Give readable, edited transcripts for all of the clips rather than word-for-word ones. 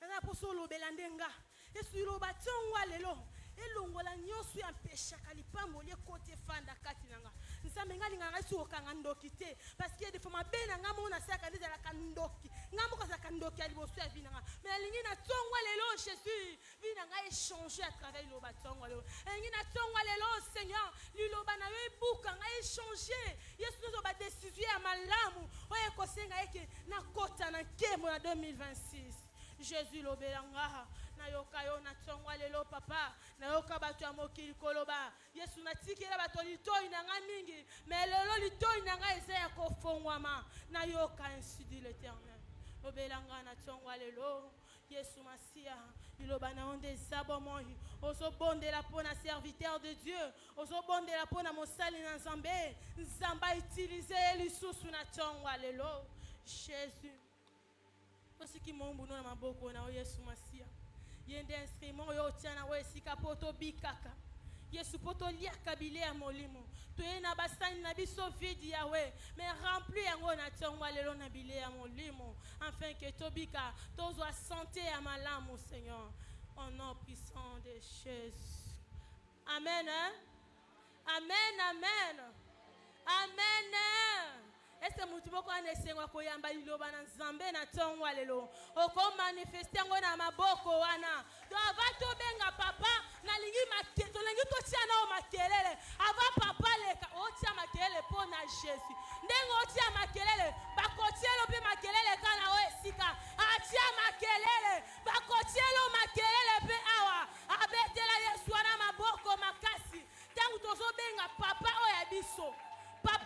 na poso lobela ndenga Yesu loba tonwa lelo elongola nyoso ya mpesha kalipambo le kote fanda kati nanga nzambe ngali nganga su okanga ndoki te parce que des fois mabena ngamo na saka ndeza la kandoki ngamo ka saka ndoki ali bosu ya vinanga mais alingi na tonwa lelo Jésus vinanga échanger à travers loba tonwa lelo alingi na tonwa lelo Seigneur liloba na yo buka nga échanger Yesu nous ba décision ya malamu oye kosenga eke na kota na kemo na 2026 Jésus lobelanga na yoka yo na tsongwa lelo papa na yoka bato ya mokili koloba Yesu na tikela bato litoi nanga mingi mais lelo litoi nanga eza ya kofongwama na yoka ainsi dit l'Éternel lobelanga na tsongwa lelo Yesu masia liloba na onde zabomoi ozo bondela pona serviteur de Dieu ozo bondela pona mosali na Nzambe Nzamba utiliser lisusu na tsongwa lelo Jésus parce que mon boulot na maboko na Yesu masia yende instrument yo tiana we sika poto bikaka Yesu poto liaka bile ya molimo to na basani na biso vide yawe mais rempli yango na tonga lelo na bile ya molimo afin que tobika tozwa santé ya malamu Seigneur au nom puissant de Jésus. Amen hein? Amen amen amen. Est-ce que mutuboko anesenga koyamba liloba na Nzambe na tonwa lelo oko manifester ngo na maboko wana to avato benga papa na lingi maketo lingi to tia na makelele ava papa leka o tia makelele pona Jésus ndengo o tia makelele bakotielo pe makelele kana o esika a tia makelele bakotielo makelele pe awa abetela Yesu na maboko makasi tangu tozo benga papa o ya biso.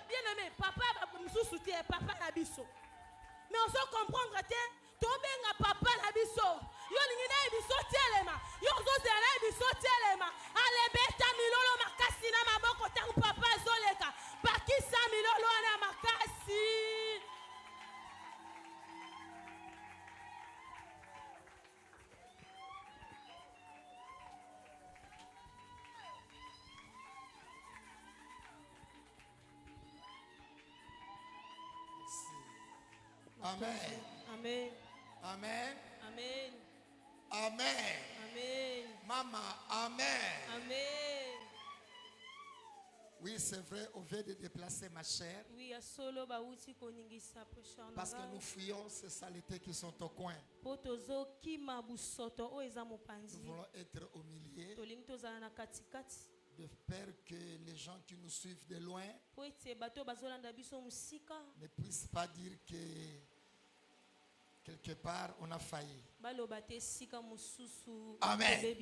Bien aimé, papa nous soutient, papa na biso. Mais on se comprendre que tobenga papa na biso. Yo lingina biso telema. Yo zozela biso telema. Ale beta milolo makasi na maboko tangu papa zoleka. Bakisa milolo na makasi. Amen. Amen. Amen. Amen. Amen. Amen. Maman, amen. Amen. Oui, c'est vrai, on veut de déplacer ma chair. Oui, solo ba uti koningisa prochain. Parce que nous fuyons ces saletés qui sont au coin. Potozo kima busoto o eza mopanzi. Nous voulons être au milieu. Tolingi za na katikati. De peur que les gens qui nous suivent de loin ne puissent pas dire que quelque part on a failli. Amen.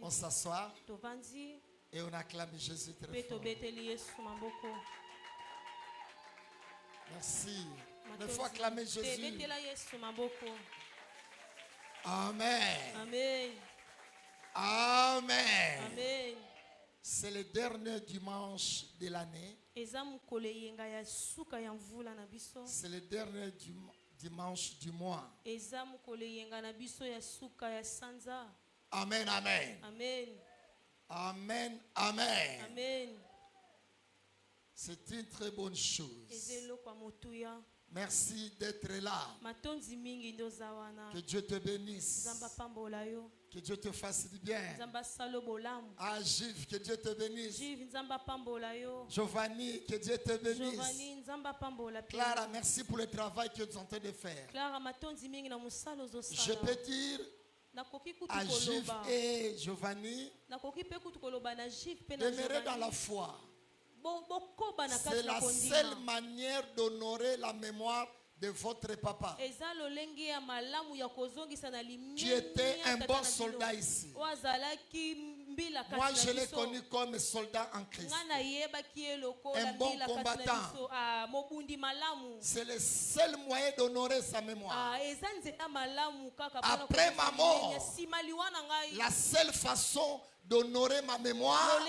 On s'assoit et on acclame Jésus très fort. Merci. Il faut acclamer Jésus. Amen. Amen. Amen. Amen. C'est le dernier dimanche de l'année. C'est le dernier dimanche du mois. Amen, amen. Amen. Amen, amen. Amen. C'est une très bonne chose. Merci d'être là. Que Dieu te bénisse. Que Dieu te fasse du bien. Ah, Gilles, que Dieu te bénisse. Giovanni, que Dieu te bénisse. Clara, merci pour le travail que tu es en train de faire. Je peux dire à Gilles et Giovanni, demeurer dans la foi. C'est la seule manière d'honorer la mémoire de votre papa. Qui était un bon soldat ici. Moi, je l'ai connu comme soldat en Christ. Un bon combattant. C'est le seul moyen d'honorer sa mémoire. Après ma mort, la seule façon d'honorer ma mémoire,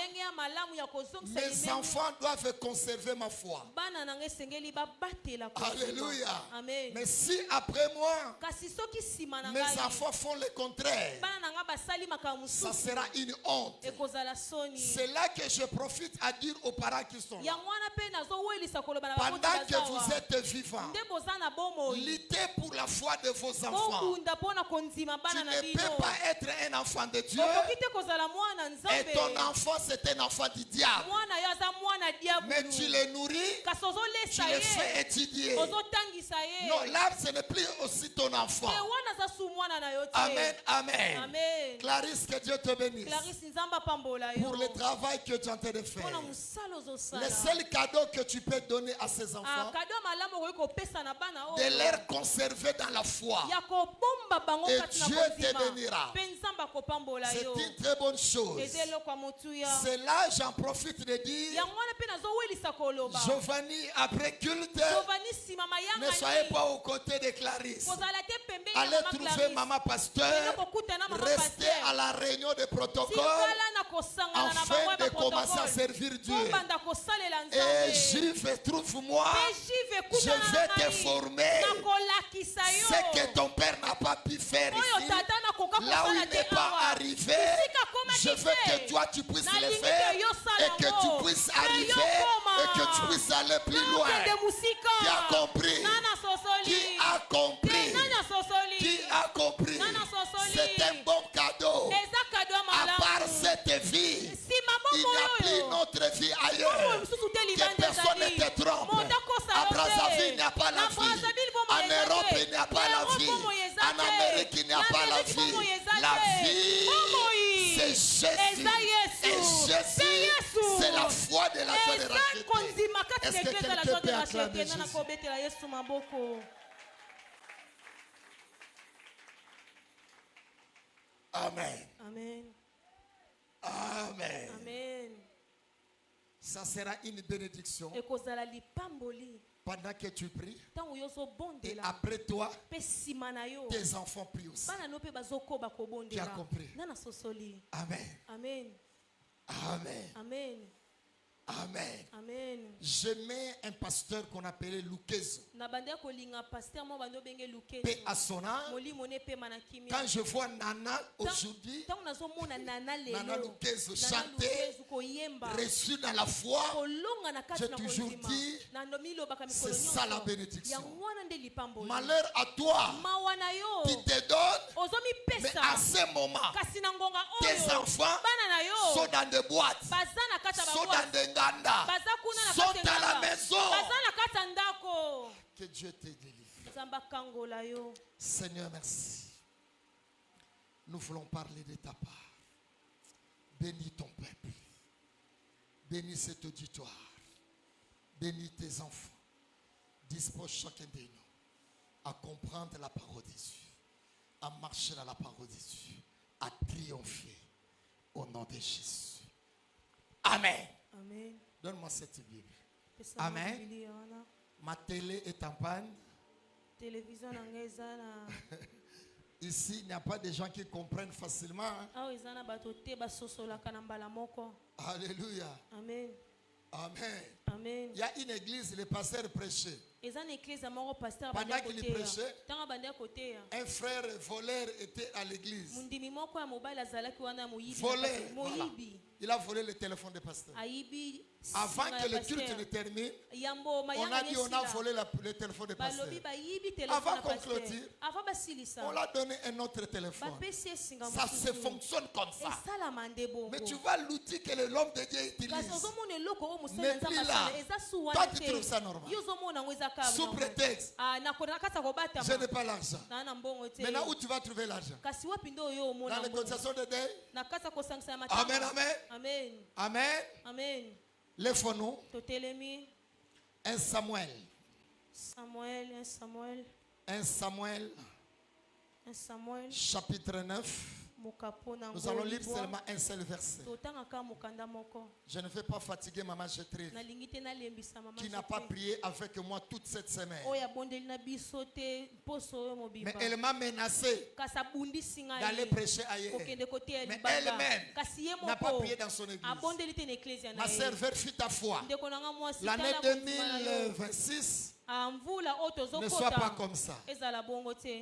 mes enfants doivent conserver ma foi. Alléluia. Amen. Mais si après moi, mes enfants font le contraire, ça sera une honte honte. C'est là que je profite à dire aux parents qui sont là. Pendant que vous êtes vivants, luttez pour la foi de vos enfants. Tu ne peux pas être un enfant de Dieu et ton enfant c'est un enfant du diable. Mais tu les nourris, tu les fais étudier. Non, là ce n'est plus aussi ton enfant. Amen, amen. Amen. Clarisse, que Dieu te bénisse. Pour le travail que tu es en train de faire. Le seul cadeau que tu peux donner à ces enfants, de les conserver dans la foi. Et Dieu te bénira. C'est une très bonne chose. C'est là, j'en profite de dire, Giovanni, après culte, ne soyez pas aux côtés de Clarisse. Allez trouver maman pasteur, restez à la réunion de protocole afin de commencer à servir Dieu. Et Juve, trouve-moi, je vais te former ce que ton père n'a pas pu faire ici, là où il n'est pas arrivé. Je veux que toi tu puisses le faire et que tu puisses arriver et que tu puisses aller plus loin. Qui a compris? Qui a compris? Qui a compris? C'est un bon cadeau. À part cette vie, il n'y a plus notre vie ailleurs. Que personne ne te trompe. À Brazzaville, il n'y a pas la vie. En Europe, il n'y a pas la vie. En Amérique, il n'y a pas la vie. La vie, c'est Jésus. Et Jésus, c'est la foi de la génération. Est-ce que quelqu'un peut acclamer Jésus? Amen. Amen. Amen. Amen. Ça sera une bénédiction pendant que tu pries. Et après toi, tes enfants prient aussi. Tu as compris? Amen. Amen. Amen. Amen. Amen. Amen. J'aimais un pasteur qu'on appelait Lukezo. Paix à son âme. Quand je vois Nana aujourd'hui, Nana Lukezo chanter, reçu dans la foi, j'ai toujours dit, c'est ça la bénédiction. Malheur à toi qui te donne, mais à ce moment, tes enfants sont dans des boîtes, sont dans des Ganda, sont à la maison. Que Dieu te délivre. Seigneur, merci. Nous voulons parler de ta part. Bénis ton peuple. Bénis cet auditoire. Bénis tes enfants. Dispose chacun de nous à comprendre la parole de Dieu, à marcher dans la parole de Dieu, à triompher au nom de Jésus. Amen. Amen. Donne-moi cette Bible. Amen. Ma télé est en panne. Ici, il n'y a pas de gens qui comprennent facilement. Alléluia. Amen. Amen. Amen. Il y a une église, le pasteur prêchait. Pendant qu'il prêchait, un frère voleur était à l'église. Voleur. Voilà. Il a volé le téléphone du pasteur. Avant que le culte ne termine, on a dit on a volé le téléphone du pasteur. Avant qu'on clôture, on l'a donné un autre téléphone. Ça se fonctionne comme ça. Mais tu vois l'outil que l'homme de Dieu utilise n'est plus là. Toi tu trouves ça normal. Sous prétexte, je n'ai pas l'argent. Maintenant où tu vas trouver l'argent? Dans les cotisations de deuil? Amen, amen. Amen. Amen. Amen. Lève-nous. 1 Samuel. 1 Samuel. Chapitre 9. Nous allons lire seulement un seul verset. Je ne vais pas fatiguer Maman Gétrude qui n'a pas prié avec moi toute cette semaine. Mais elle m'a menacé d'aller prêcher ailleurs. Mais elle-même n'a pas prié dans son église. Ma sœur, vérifie ta foi. L'année 2026, Ne sois pas comme ça.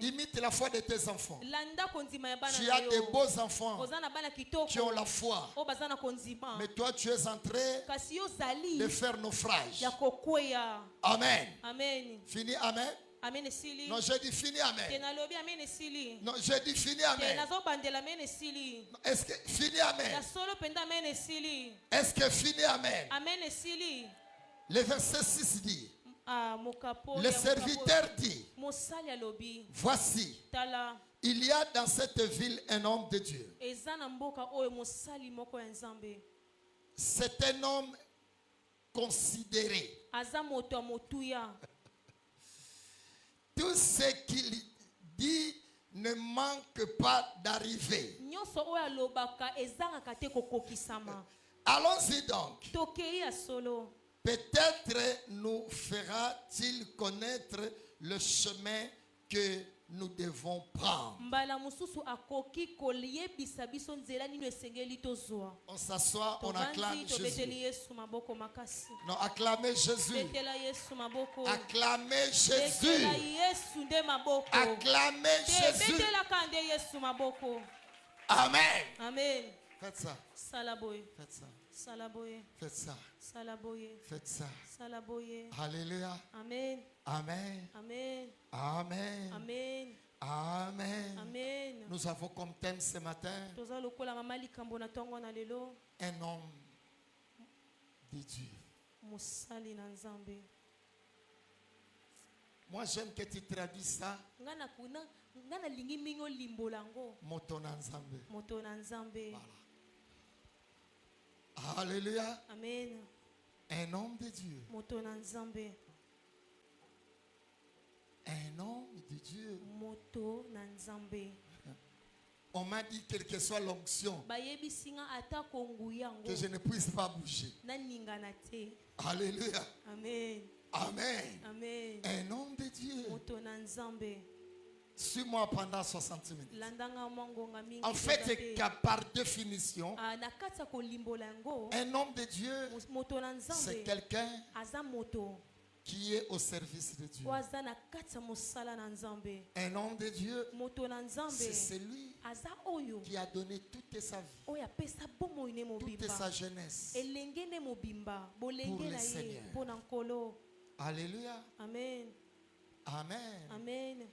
Imite la foi de tes enfants. Tu as des beaux enfants qui ont la foi. Mais toi, tu es en train de faire naufrage. Amen. Fini, amen. Non, j'ai dit fini, amen. Non, j'ai dit fini, amen. Est-ce que fini, amen? Est-ce que fini, amen? Le verset 6 dit, le serviteur dit, voici, il y a dans cette ville un homme de Dieu. C'est un homme considéré. Tout ce qu'il dit ne manque pas d'arriver. Allons-y donc. Peut-être nous fera-t-il connaître le chemin que nous devons prendre. On s'assoit, on acclame Jésus. Non, acclamez Jésus. Acclamez Jésus. Acclamez Jésus. Amen. Amen. Faites ça. Faites ça. Faites ça. Faites ça. Alléluia. Amen. Amen. Amen. Amen. Amen. Amen. Amen. Nous avons comme thème ce matin un homme de Dieu. Moi j'aime que tu traduises ça. Moto na Nzambe. Voilà. Alléluia. Amen. Un homme de Dieu. Un homme de Dieu. On m'a dit quelle que soit l'onction, que je ne puisse pas bouger. Alléluia. Amen. Amen. Amen. Un homme de Dieu. Suis-moi pendant 60 minutes. En fait, par définition, un homme de Dieu, c'est quelqu'un qui est au service de Dieu. Un homme de Dieu, c'est celui qui a donné toute sa vie, toute sa jeunesse pour le Seigneur. Alléluia. Amen. Amen. Amen.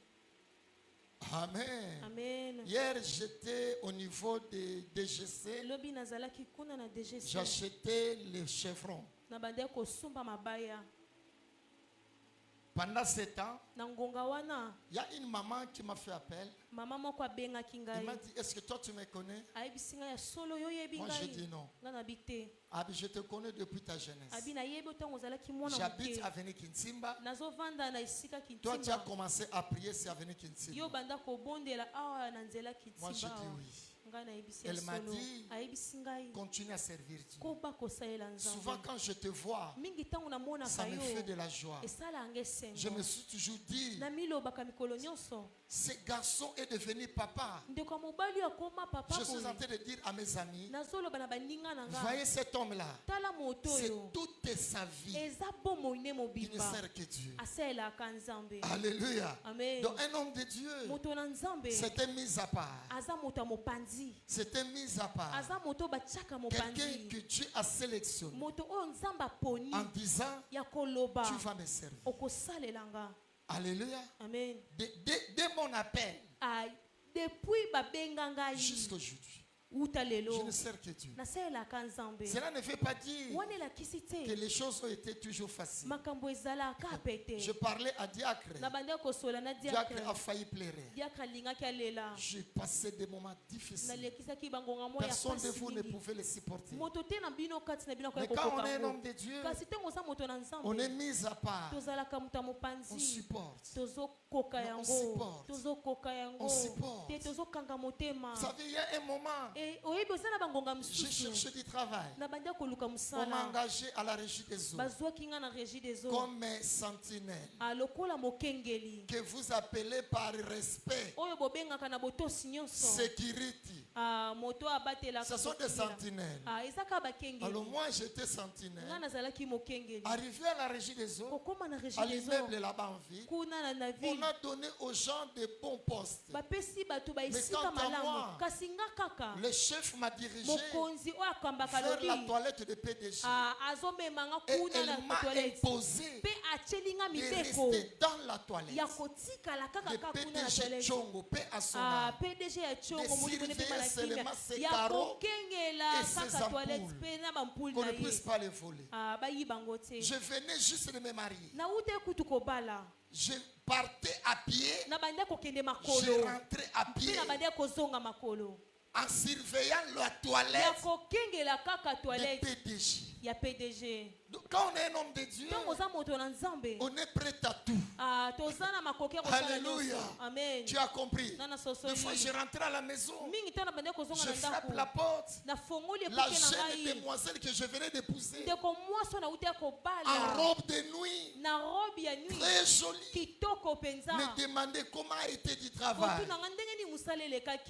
Amen. Amen. Hier, j'étais au niveau de DGC. J'achetais les chevrons. Pendant ce temps, il y a une maman qui m'a fait appel. Il m'a dit, est-ce que toi tu me connais? Moi j'ai dit non. Abi, je te connais depuis ta jeunesse. J'habite à Avenue Kintimba. Toi tu as commencé à prier sur Avenue Kintimba. Moi j'ai dit oui. Elle m'a dit, continue à servir Dieu. Souvent quand je te vois, ça me fait de la joie. Je me suis toujours dit, ce garçon est devenu papa. Je suis en train de dire à mes amis, voyez cet homme-là, c'est toute sa vie, il ne sert que Dieu. Alléluia. Donc un homme de Dieu, c'était mis à part. C'était mis à part. Quelqu'un que Dieu a sélectionné en disant, tu vas me servir. Alléluia. Amen. Dès mon appel jusqu'à aujourd'hui, je ne sers que Dieu. Cela ne veut pas dire que les choses ont été toujours faciles. Je parlais à Diacre. Diacre a failli pleurer. J'ai passé des moments difficiles. Personne de vous ne pouvait les supporter. Mais quand on est un homme de Dieu, on est mis à part. On supporte. On supporte. On supporte. Vous savez, il y a un moment, j'ai cherché du travail. On m'a engagé à la régie des eaux comme sentinelle, que vous appelez par respect sécurité. Ce sont des sentinelles. Alors moi j'étais sentinelle. Arrivé à la régie des eaux, à l'immeuble là-bas en ville, on a donné aux gens de bons postes. Mais quant à moi, le chef m'a dirigé vers la toilette de PDG. Et elle m'a imposé de rester dans la toilette. Le PDG Tchongo, paix à son âme, de surveiller seulement ses carreaux et ses ampoules, qu'on ne puisse pas les voler. Je venais juste de me marier. Je partais à pied, je rentrais à pied en surveillant la toilette de PDG. Donc, quand on est un homme de Dieu, on est prêt à tout. Alléluia. Amen. Tu as compris. Des fois, je rentrais à la maison, je frappe la porte. La jeune demoiselle que je venais d'épouser, en robe de nuit, très jolie, me demandait comment arrêter du travail.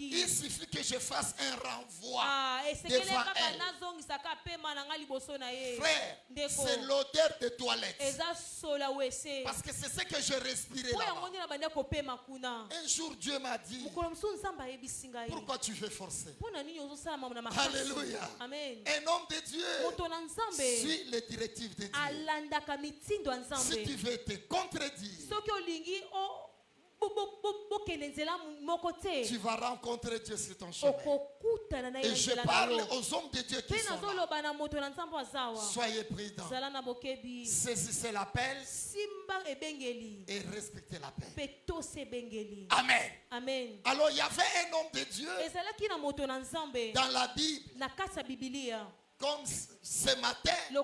Il suffit que je fasse un renvoi devant elle. Frère, c'est l'odeur de toilette. Parce que c'est ce que je respirais là-bas. Un jour, Dieu m'a dit, pourquoi tu veux forcer? Alléluia. Un homme de Dieu suit les directives de Dieu. Si tu veux te contredire, tu vas rencontrer Dieu sur ton chemin. Et je parle aux hommes de Dieu qui sont là. Soyez prudents. Saisissez l'appel et respectez l'appel. Amen. Amen. Alors il y avait un homme de Dieu dans la Bible. Comme ce matin, il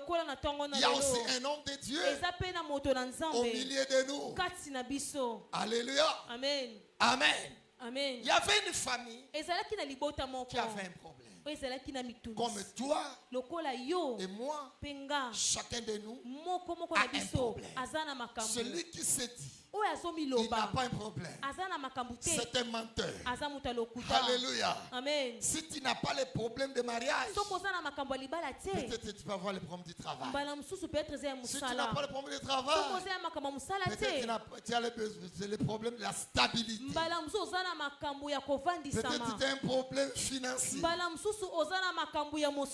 y a aussi un homme de Dieu au milieu de nous. Alléluia. Amen. Amen. Amen. Il y avait une famille qui avait un problème. Comme toi et moi, chacun de nous a un problème. Celui qui se dit il n'a pas un problème, c'est un menteur. Alléluia. Amen. Si tu n'as pas le problème de mariage, peut-être tu vas avoir le problème du travail. Si tu n'as pas le problème du travail, peut-être tu as le problème de la stabilité. Peut-être tu as un problème financier. Peut-être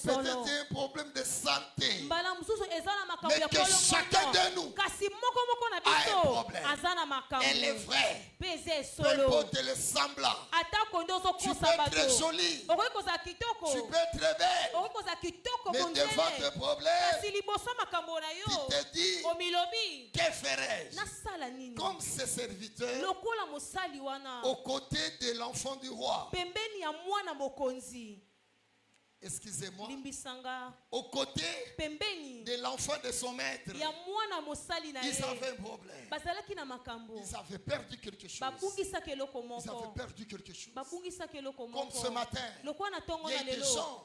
tu as un problème de santé. Mais que chacun de nous a un problème. Elle est vraie. Peu importe le semblant. Tu peux être jolie. Tu peux être belle. Mais devant tes problèmes, tu te dis, que ferais-je? Comme ses serviteurs, aux côtés de l'enfant du roi. Excusez-moi, aux côtés de l'enfant de son maître, ils avaient un problème. Ils avaient perdu quelque chose. Ils avaient perdu quelque chose. Comme ce matin, il y a des gens,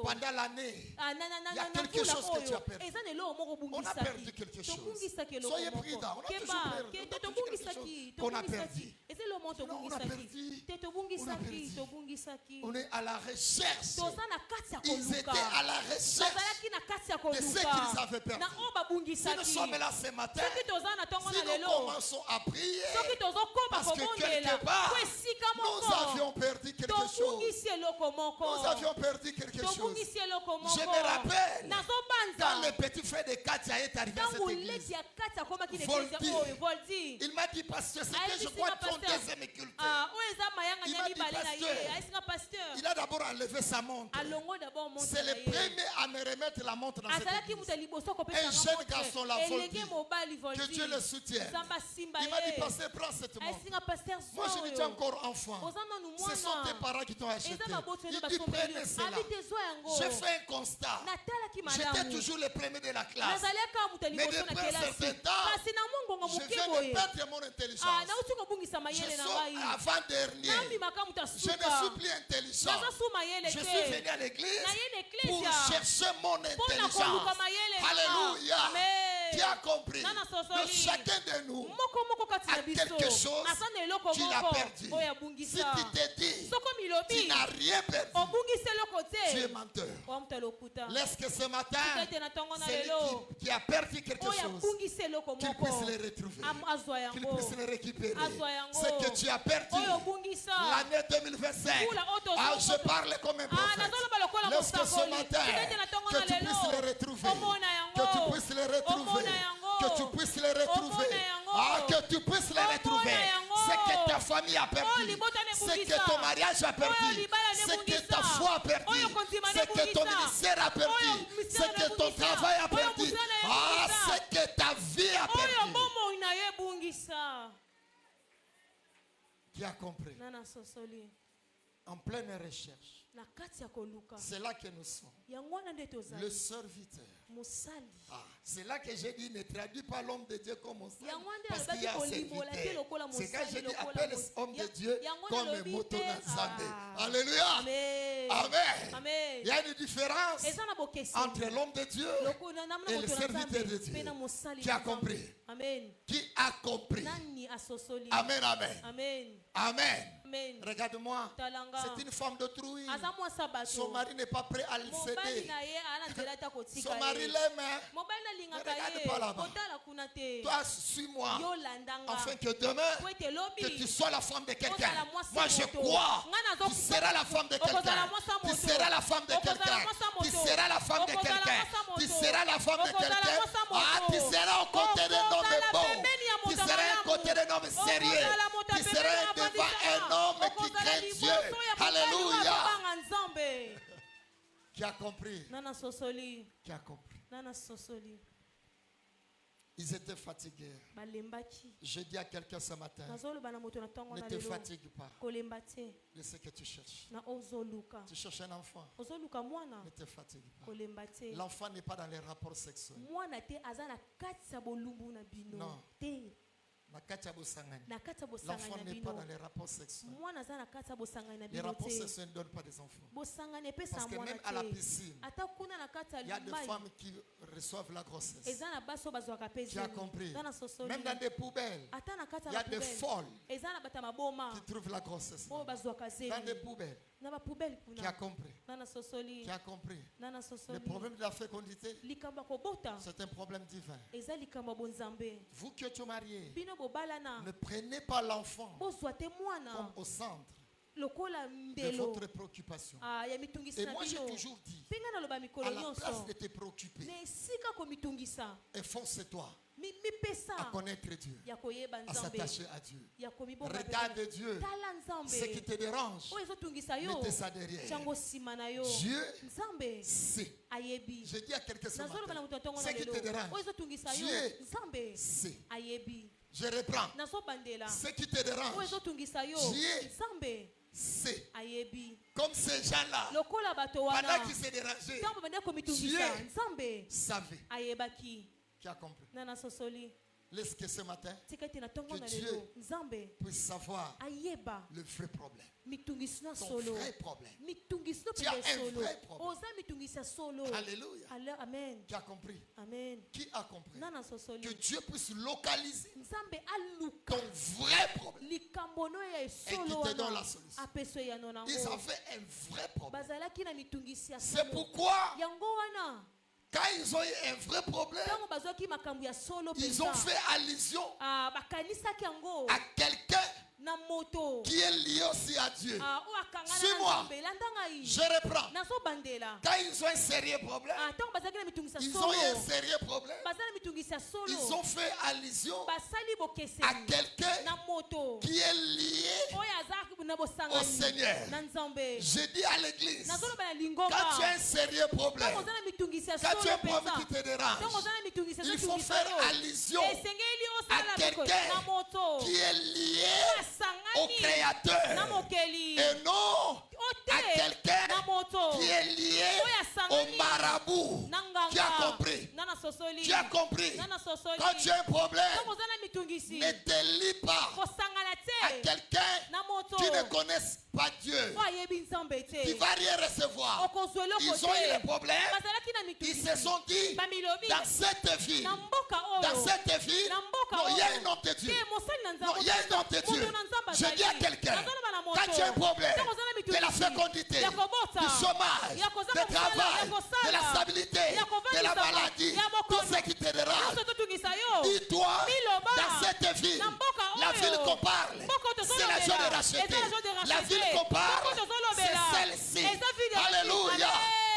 pendant l'année, il y a quelque chose que tu as perdu. On a perdu quelque chose. Soyez prudents. On a toujours perdu quelque chose qu'on a perdu. On est à la recherche. Ils étaient à la recherche de ce qu'ils avaient perdu. Si nous sommes là ce matin, si nous commençons à prier, parce que quelque part, nous avions perdu quelque chose. Nous avions perdu quelque chose. Je me rappelle, quand le petit frère de Katia est arrivé à cette église, il m'a dit, pasteur, c'était je crois ton deuxième culte. Il m'a dit, pasteur, il a d'abord enlevé sa montre. C'est le premier à me remettre la montre dans cette église. Un jeune garçon l'a volé. Que Dieu le soutienne. Il m'a dit, pasteur, prends cette montre. Moi, je n'étais encore enfant. Ce sont tes parents qui t'ont acheté. Il dit, prenez cela. J'ai fait un constat. J'étais toujours le premier de la classe. Mais depuis un certain temps, je viens de perdre mon intelligence. Je suis avant-dernier. Je ne suis plus intelligent. Je suis venu à l'église pour chercher mon intelligence. Alléluia. Tu as compris. Donc chacun de nous a quelque chose qu'il a perdu. Si tu te dis, tu n'as rien perdu, tu es menteur. Laisse que ce matin, celui qui a perdu quelque chose, qu'il puisse le retrouver, qu'il puisse le récupérer. Ce que tu as perdu l'année 2025, je parle comme un prophète. Laisse que ce matin, que tu puisses le retrouver, que tu puisses le retrouver, que tu puisses le retrouver, que tu puisses le retrouver. Ce que ta famille a perdu, ce que ton mariage a perdu, ce que ta foi a perdu, ce que ton ministère a perdu, ce que ton travail a perdu, ce que ta vie a perdu. Qui a compris? En pleine recherche. C'est là que nous sommes. Le serviteur. C'est là que j'ai dit, ne traduis pas l'homme de Dieu comme mon serviteur. Parce qu'il y a un serviteur. C'est quand j'ai dit, appelle l'homme de Dieu comme un moto dans. Alléluia. Amen. Il y a une différence entre l'homme de Dieu et le serviteur de Dieu. Qui a compris? Qui a compris? Amen. Amen. Regarde-moi. C'est une femme d'autrui. Son mari n'est pas prêt à le céder. Son mari l'aime. Ne regarde pas là-bas. Toi, suis-moi. Afin que demain, que tu sois la femme de quelqu'un. Moi, je crois. Tu seras la femme de quelqu'un. Tu seras la femme de quelqu'un. Tu seras la femme de quelqu'un. Tu seras la femme de quelqu'un. Tu seras aux côtés d'un homme bon. Tu seras aux côtés d'un homme sérieux. Tu seras devant un homme qui craint Dieu. Alléluia. Qui a compris? Qui a compris? Ils étaient fatigués. Je dis à quelqu'un ce matin, ne te fatigue pas de ce que tu cherches. Tu cherches un enfant. Ne te fatigue pas. L'enfant n'est pas dans les rapports sexuels. Non. L'enfant n'est pas dans les rapports sexuels. Les rapports sexuels ne donnent pas des enfants. Parce que même à la piscine, il y a des femmes qui reçoivent la grossesse. Tu as compris? Même dans des poubelles, il y a des folles qui trouvent la grossesse. Dans des poubelles. Qui a compris? Qui a compris? Le problème de la fécondité, c'est un problème divin. Vous qui êtes mariés, ne prenez pas l'enfant comme au centre de votre préoccupation. Et moi j'ai toujours dit, à la place de te préoccuper, efforce-toi à connaître Dieu, à s'attacher à Dieu. Regarde Dieu. Ce qui te dérange, mettez ça derrière. Dieu sait. Je dis à quelqu'un ce matin, ce qui te dérange, Dieu sait. Je reprends. Ce qui te dérange, Dieu sait. Comme ces gens-là, pendant qu'ils se dérangeaient, Dieu savait. Qui a compris? Laisse que ce matin, que Dieu puisse savoir le vrai problème. Ton vrai problème. Tu as un vrai problème. Alléluia. Amen. Qui a compris? Amen. Qui a compris? Que Dieu puisse localiser ton vrai problème et qui te donne la solution. Ils ont fait un vrai problème. C'est pourquoi quand ils ont eu un vrai problème, ils ont fait allusion à quelqu'un qui est lié aussi à Dieu. Suis-moi. Je reprends. Quand ils ont un sérieux problème, ils ont eu un sérieux problème. Ils ont fait allusion à quelqu'un qui est lié au Seigneur. Je dis à l'église, quand tu as un sérieux problème, quand tu as un problème qui te dérange, il faut faire allusion à quelqu'un qui est lié au Créateur et non à quelqu'un qui est lié au marabout. Tu as compris? Tu as compris? Quand tu as un problème, ne te lie pas à quelqu'un qui ne connaisse pas Dieu, qui ne va rien recevoir. Ils ont eu des problèmes. Ils se sont dit, dans cette ville, non, il y a un homme de Dieu. Non, il y a un homme de Dieu. Je dis à quelqu'un, quand tu as un problème de la fécondité, du chômage, du travail, de la stabilité, de la maladie, tout ce qui te dérange, dis-toi, dans cette ville, la ville qu'on parle, c'est la joie de racheter. La ville qu'on parle, c'est celle-ci. Alléluia.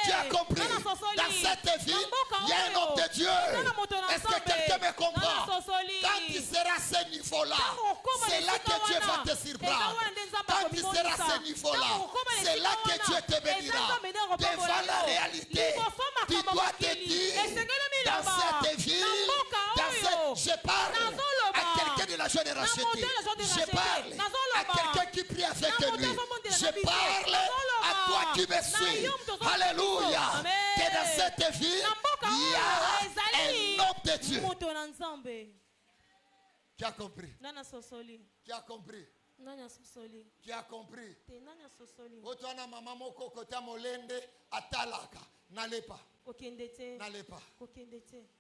Tu as compris? Dans cette ville, il y a un homme de Dieu. Est-ce que quelqu'un me comprend? Quand tu seras à ce niveau-là, c'est là que Dieu va te surprendre. Quand tu seras à ce niveau-là, c'est là que Dieu te bénira. Devant la réalité, tu dois te dire, dans cette ville, je parle à quelqu'un de la joie de racheter. Je parle à quelqu'un qui prie avec lui. Je parle à toi qui me suis. Alléluia. Que dans cette ville, il y a un homme de Dieu. Qui a compris? Qui a compris? Qui a compris? Otwana mama moko kota molende atalaka. N'allez pas. N'allez pas.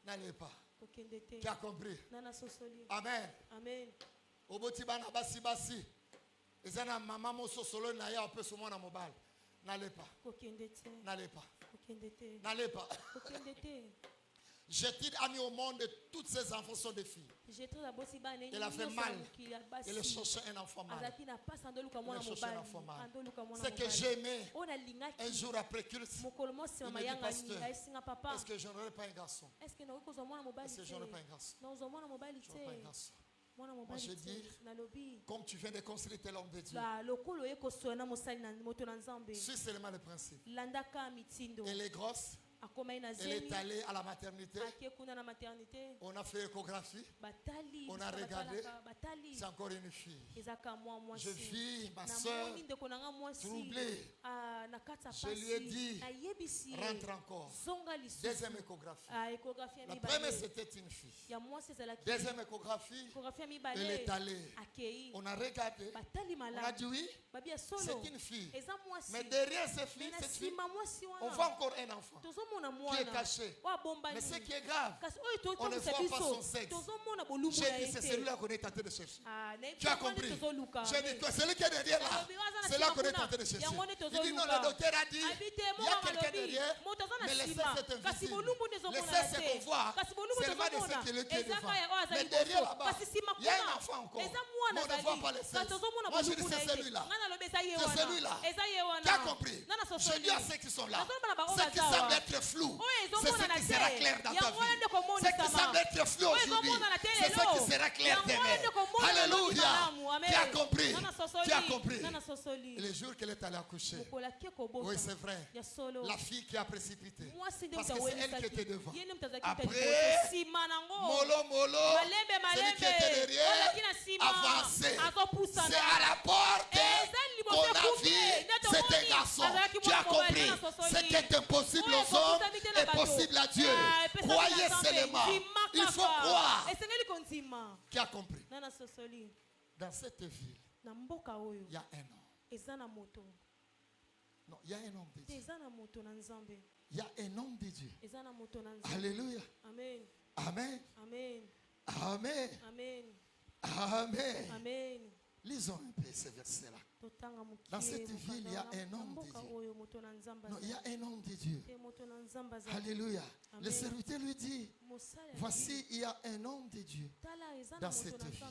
N'allez pas. Qui a compris? Amen. Amen. Oboti bana basi basi. Ezana mama mo sosolo na ya pe somo na mobile. N'allez pas. N'allez pas. N'allez pas. J'ai-il mis au monde tous ces enfants sont des filles. Elle a fait mal. Elle cherchait un enfant mal. Elle cherchait un enfant mal. C'est que j'aimais. Un jour après Christ, il me dit, pasteur, est-ce que je n'aurai pas un garçon? Est-ce que je n'aurai pas un garçon? Je n'aurai pas un garçon. Moi je dis, comme tu viens de construire tel homme de Dieu, suis seulement le principe. Elle est grosse. Elle est allée à la maternité. On a fait échographie. On a regardé. C'est encore une fille. Je vis ma soeur troublée. Je lui ai dit, rentre encore. Deuxième échographie. La première c'était une fille. Deuxième échographie, elle est allée. On a regardé. On a dit oui, c'est une fille. Mais derrière cette fille, on voit encore un enfant qui est caché. Mais ce qui est grave, on ne voit pas son sexe. J'ai dit, c'est celui-là qu'on est tenté de chercher. Tu as compris? J'ai dit, celui qui est derrière là, c'est là qu'on est tenté de chercher. Il dit, non, le docteur a dit, il y a quelqu'un derrière, mais le sexe est invisible. Le sexe c'est qu'on voit, c'est pas de ce qui est devant. Mais derrière là-bas, il y a un enfant encore. Mais on ne voit pas le sexe. Moi je dis, c'est celui-là. C'est celui-là. Tu as compris? Je dis à ceux qui sont là, ce qui semble être flou, c'est ce qui sera clair dans ta vie. Ce qui semble être flou aujourd'hui, c'est ce qui sera clair demain. Alléluia. Tu as compris? Tu as compris? Et le jour qu'elle est allée accoucher, oui c'est vrai, la fille qui a précipité, parce que c'est elle qui était devant. Après, mollo, celui qui était derrière, avancé. C'est à la porte qu'on a vu cet garçon. Tu as compris? Ce qui est impossible aux hommes est possible à Dieu. Croyez seulement. Il faut croire. Qui a compris? Dans cette ville, il y a un homme. Non, il y a un homme de Dieu. Il y a un homme de Dieu. Alléluia. Amen. Amen. Amen. Amen. Amen. Amen. Amen. Lisons un peu ces versets-là. Dans cette ville, il y a un homme de Dieu. Non, il y a un homme de Dieu. Alléluia. Le serviteur lui dit, voici, il y a un homme de Dieu dans cette ville.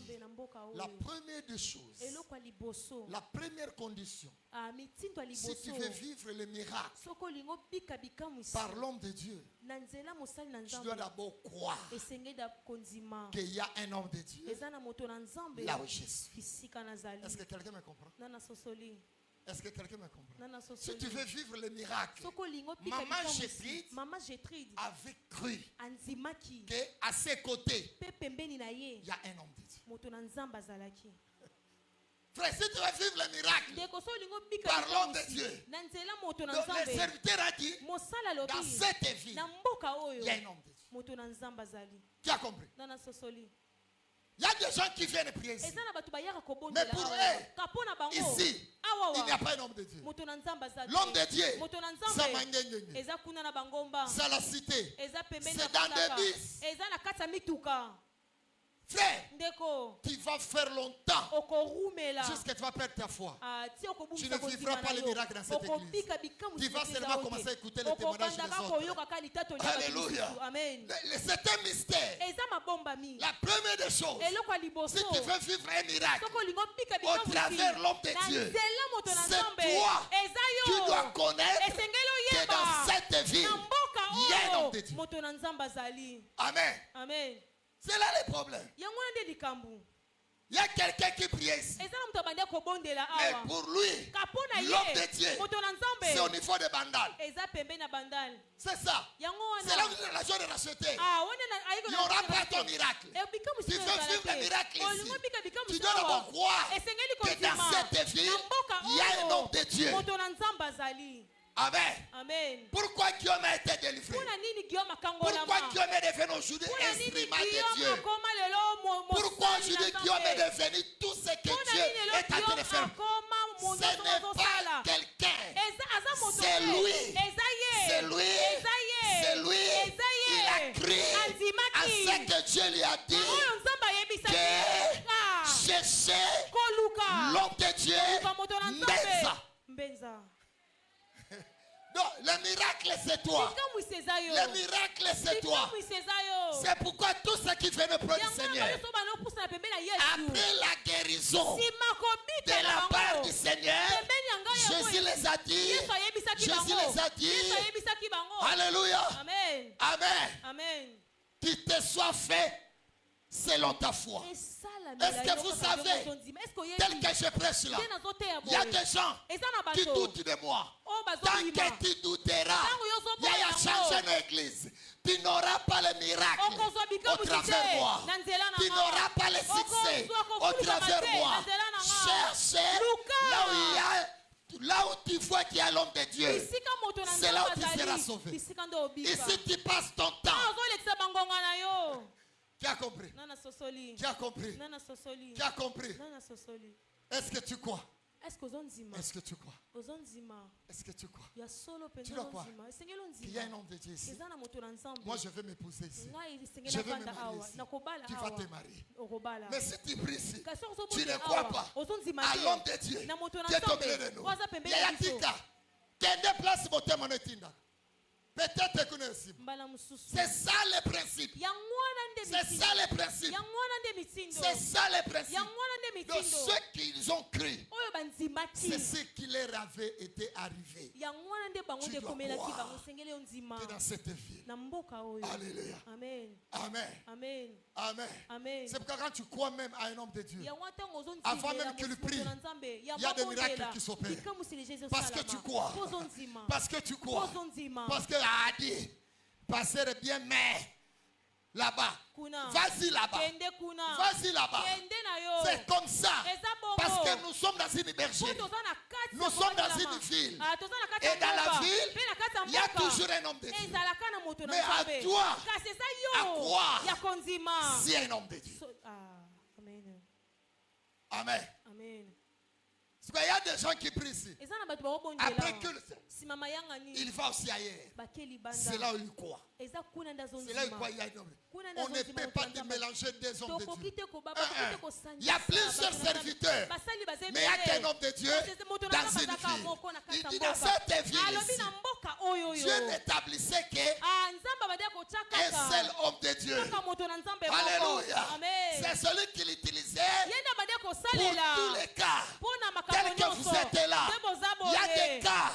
La première des choses, la première condition, si tu veux vivre le miracle par l'homme de Dieu, tu dois d'abord croire qu'il y a un homme de Dieu là où je suis. Est-ce que quelqu'un me comprend? Est-ce que quelqu'un me comprend? Si tu veux vivre le miracle, maman Jétrid avait cru qu'à ses côtés, il y a un homme de Dieu. Frère, si tu veux vivre le miracle par l'homme de Dieu, le serviteur a dit, dans cette ville, il y a un homme de Dieu. Tu as compris? Il y a des gens qui viennent prier ici. Mais pour eux, ici, il n'y a pas un homme de Dieu. L'homme de Dieu, c'est Mangengenge. C'est la cité. C'est dans des bus. Frère, tu vas faire longtemps jusqu'à tu vas perdre ta foi. Tu ne vivras pas les miracles dans cette église. Tu vas seulement commencer à écouter les témoignages des autres. Alléluia. C'est un mystère. La première des choses, si tu veux vivre un miracle au travers l'homme de Dieu, c'est toi qui dois connaître que dans cette ville, il y a un homme de Dieu. Amen. Amen. C'est là le problème. Il y a quelqu'un qui prie ici. Mais pour lui, l'homme de Dieu, c'est au niveau de Bandal. C'est ça. C'est là où il a la joie de racheter. Il n'y aura pas ton miracle. Tu veux vivre le miracle ici. Tu dois d'abord croire que dans cette ville, il y a un homme de Dieu. Amen. Amen. Pourquoi Guillaume a été délivré? Pourquoi Guillaume est devenu aujourd'hui instrument de Dieu? Pourquoi aujourd'hui Guillaume est devenu tout ce que Dieu est en train de faire? Ce n'est pas quelqu'un. C'est lui. C'est lui. C'est lui. Il a cru à ce que Dieu lui a dit. Que chercher l'homme de Dieu. Mbeza. Non, le miracle c'est toi. Le miracle c'est toi. C'est pourquoi tout ce qui fait me prendre Seigneur, après la guérison de la part du Seigneur, Jésus les a dit. Jésus les a dit. Alléluia. Amen. Amen. Amen. Qu'il te soit fait selon ta foi. Est-ce que vous savez, tel que je prêche là, il y a des gens qui doutent de moi. Tant que tu douteras, il y a changé l'église. Tu n'auras pas le miracle au travers moi. Tu n'auras pas le succès au travers moi. Cherchez là où il y a. Là où tu vois qu'il y a l'homme de Dieu, c'est là où tu seras sauvé. Ici tu passes ton temps. Qui a compris? Qui a compris? Qui a compris? Est-ce que tu crois? Est-ce que tu crois? Est-ce que tu crois? Tu dois croire qu'il y a un homme de Dieu ici. Moi je vais m'épouser ici. Je vais me marier ici. Tu vas te marier. Mais si tu pries ici, tu ne crois pas à l'homme de Dieu qui est au milieu de nous. Il y a Tika. Quel déplace mon témoin Tinda? Peut-être que c'est ça le principe. C'est ça le principe. C'est ça le principe. Donc ceux qui ont cru, c'est ce qui leur avait été arrivé. Tu dois croire que dans cette ville. Alléluia. Amen. Amen. Amen. Amen. Amen. C'est pourquoi quand tu crois même à un homme de Dieu, avant même qu'il prie, il y a des miracles qui s'opèrent. Parce que tu crois. Parce que tu crois. Parce que a dit, passez bien, mais là-bas. Vas-y là-bas. Vas-y là-bas. C'est comme ça. Parce que nous sommes dans une bergerie. Nous sommes dans une ville. Et dans la ville, il y a toujours un homme de Dieu. Mais à toi, à croire si un homme de Dieu. Amen. Amen. Parce qu'il y a des gens qui prient ici. Après que il va aussi ailleurs. C'est là où il croit. C'est là où il croit. On ne peut pas mélanger des hommes de Dieu. Il y a plusieurs serviteurs. Mais il n'y a qu'un homme de Dieu dans une ville. Il dit dans cette ville ici, Dieu n'établissait qu'un seul homme de Dieu. Alléluia. C'est celui qui l'utilisait pour tous les cas. Tel que vous êtes là, il y a des cas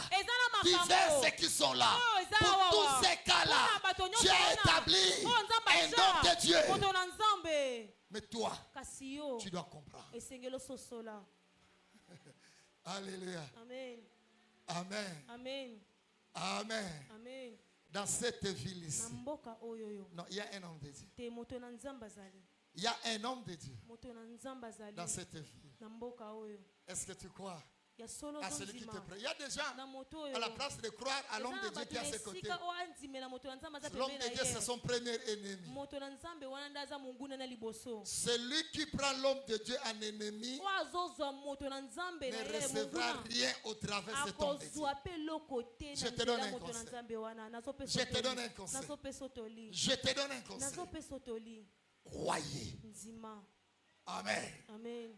divers qui sont là. Pour tous ces cas-là, Dieu a établi un homme de Dieu. Mais toi, tu dois comprendre. Alléluia. Amen. Amen. Amen. Amen. Amen. Dans cette ville ici, non, il y a un homme de Dieu. Il y a un homme de Dieu dans cette ville. Est-ce que tu crois? à celui qui te prie. Il y a des gens à la place de croire à l'homme de Dieu qui est à ses côtés. L'homme de Dieu, c'est son premier ennemi. Celui qui prend l'homme de Dieu en ennemi ne recevra rien au travers de cet homme de Dieu. Je te donne un conseil. Je te donne un conseil. Je te donne un conseil. Croyez. Amen. Amen.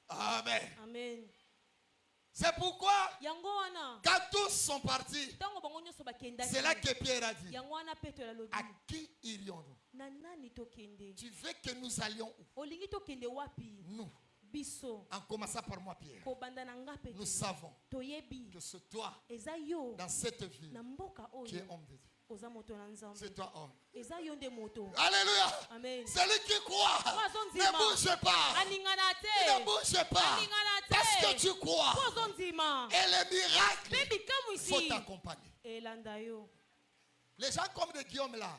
Amen. Amen. C'est pourquoi, quand tous sont partis, c'est là que Pierre a dit, à qui irions-nous? Tu veux que nous allions où? Nous. En commençant par moi, Pierre. Nous savons que c'est toi, dans cette ville, qui est homme de Dieu. C'est toi, homme. Alléluia. Amen. Celui qui croit ne bouge pas. Il ne bouge pas. Parce que tu crois. Et les miracles, il faut t'accompagner. Les gens comme de Guillaume là,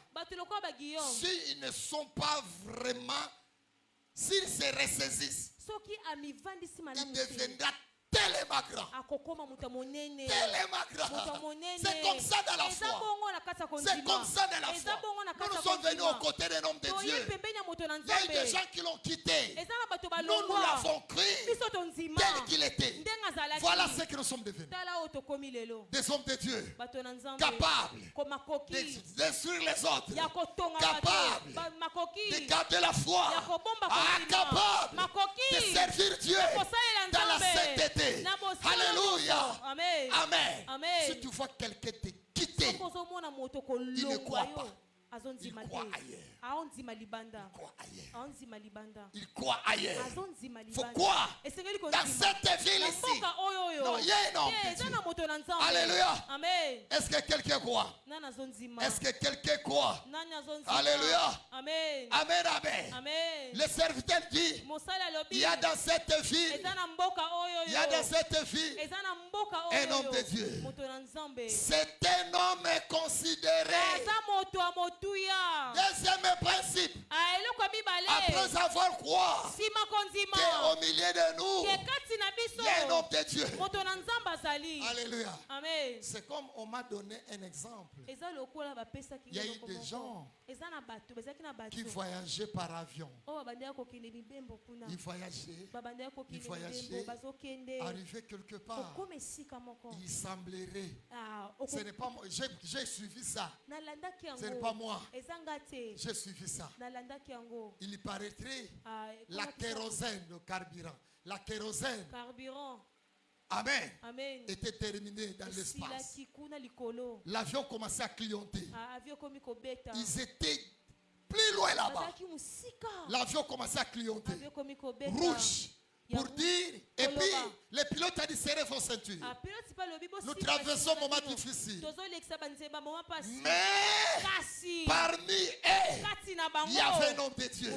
s'ils ne sont pas vraiment, s'ils se ressaisissent, il deviendra tellement grand. Tellement grand. C'est comme ça dans la foi. C'est comme ça dans la foi. Nous sommes venus aux côtés d'un homme de Dieu. Il y a eu des gens qui l'ont quitté. Nous l'avons cru tel qu'il était. Voilà ce que nous sommes devenus. Des hommes de Dieu. Capables de détruire les autres. Capables de garder la foi. Capables de servir Dieu dans la sainteté. Alléluia. Amen. Amen. Si tu vois quelqu'un te quitter, il ne croit pas. Il croit ailleurs. Il croit ailleurs. Il faut croire. Dans cette ville ici, non, il y a un homme de Dieu. Alléluia. Est-ce que quelqu'un croit? Est-ce que quelqu'un croit? Alléluia. Amen. Amen. Amen. Le serviteur dit, il y a dans cette ville, il y a dans cette ville un homme de Dieu. C'est un homme considéré. Deuxième principe, après avoir croire qu'au milieu de nous, il y a un homme de Dieu. Alléluia. C'est comme on m'a donné un exemple. Il y a eu des gens qui voyageaient par avion. Ils voyageaient, arrivaient quelque part. Il semblerait. Ce n'est pas moi. J'ai suivi ça. Ce n'est pas moi. J'ai suivi ça. Il paraîtrait la kérosène, le carburant. La kérosène. Amen. Était terminé dans l'espace. L'avion commençait à clienter. Ils étaient plus loin là-bas. L'avion commençait à clienter. Rouge. Pour dire, et puis les pilotes a dit serrez vos ceintures. Nous traversons un moment difficile. Mais parmi eux, il y avait un homme de Dieu.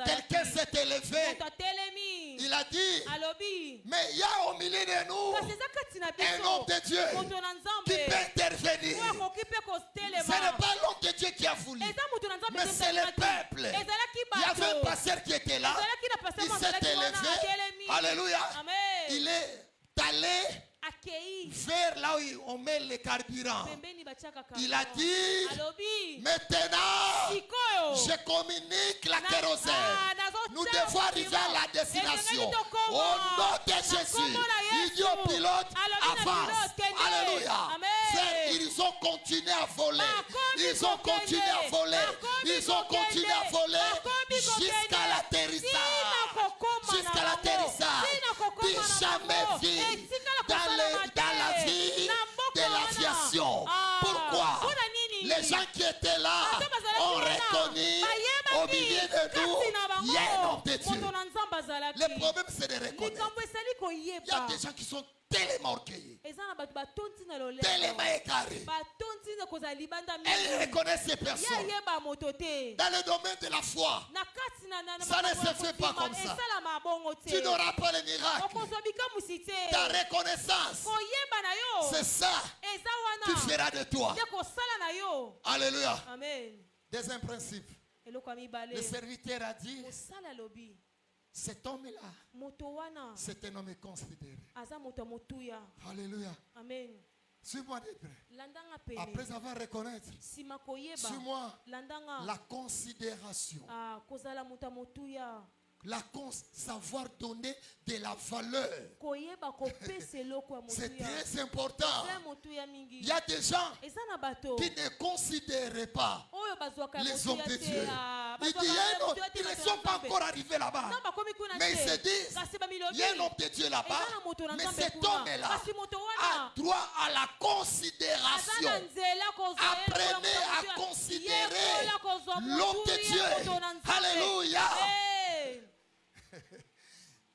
Quelqu'un s'est élevé. Il a dit, mais il y a au milieu de nous un homme de Dieu qui peut intervenir. Ce n'est pas l'homme de Dieu qui a voulu, mais c'est le peuple. Il y avait un pasteur qui était là. Il s'est élevé. Alléluia. Il est allé vers là où on met le carburant. Il a dit, maintenant, je communique la kérosène. Nous devons arriver à la destination. Au nom de Jésus, idiot pilote, avance. Alléluia. Ils ont continué à voler. Ils ont continué à voler. Ils ont continué à voler jusqu'à l'atterrissage. Jusqu'à l'atterrissage. Puis jamais vu dans la vie de l'aviation. Pourquoi? Les gens qui étaient là ont reconnu au milieu de nous, il y a un homme de Dieu. Le problème, c'est de reconnaître. Il y a des gens qui sont tellement orgueilleux, tellement égarés. Elles reconnaissent ces personnes. Dans le domaine de la foi, ça ne se fait pas comme ça. Tu n'auras pas le miracle. Ta reconnaissance, c'est ça qui fera de toi. Alléluia. Deuxième principe. Le serviteur a dit, Cet homme-là, c'est un homme considéré. Alléluia. Amen. Suis-moi de près. Après avoir reconnaître, suis-moi la considération. Savoir donner de la valeur. C'est très important. Il y a des gens qui ne considèrent pas les hommes de Dieu. Ils ne sont pas encore arrivés là-bas. Mais ils se disent, il y a un homme de Dieu là-bas, mais cet homme-là a droit à la considération. Apprenez à considérer l'homme de Dieu. Alléluia.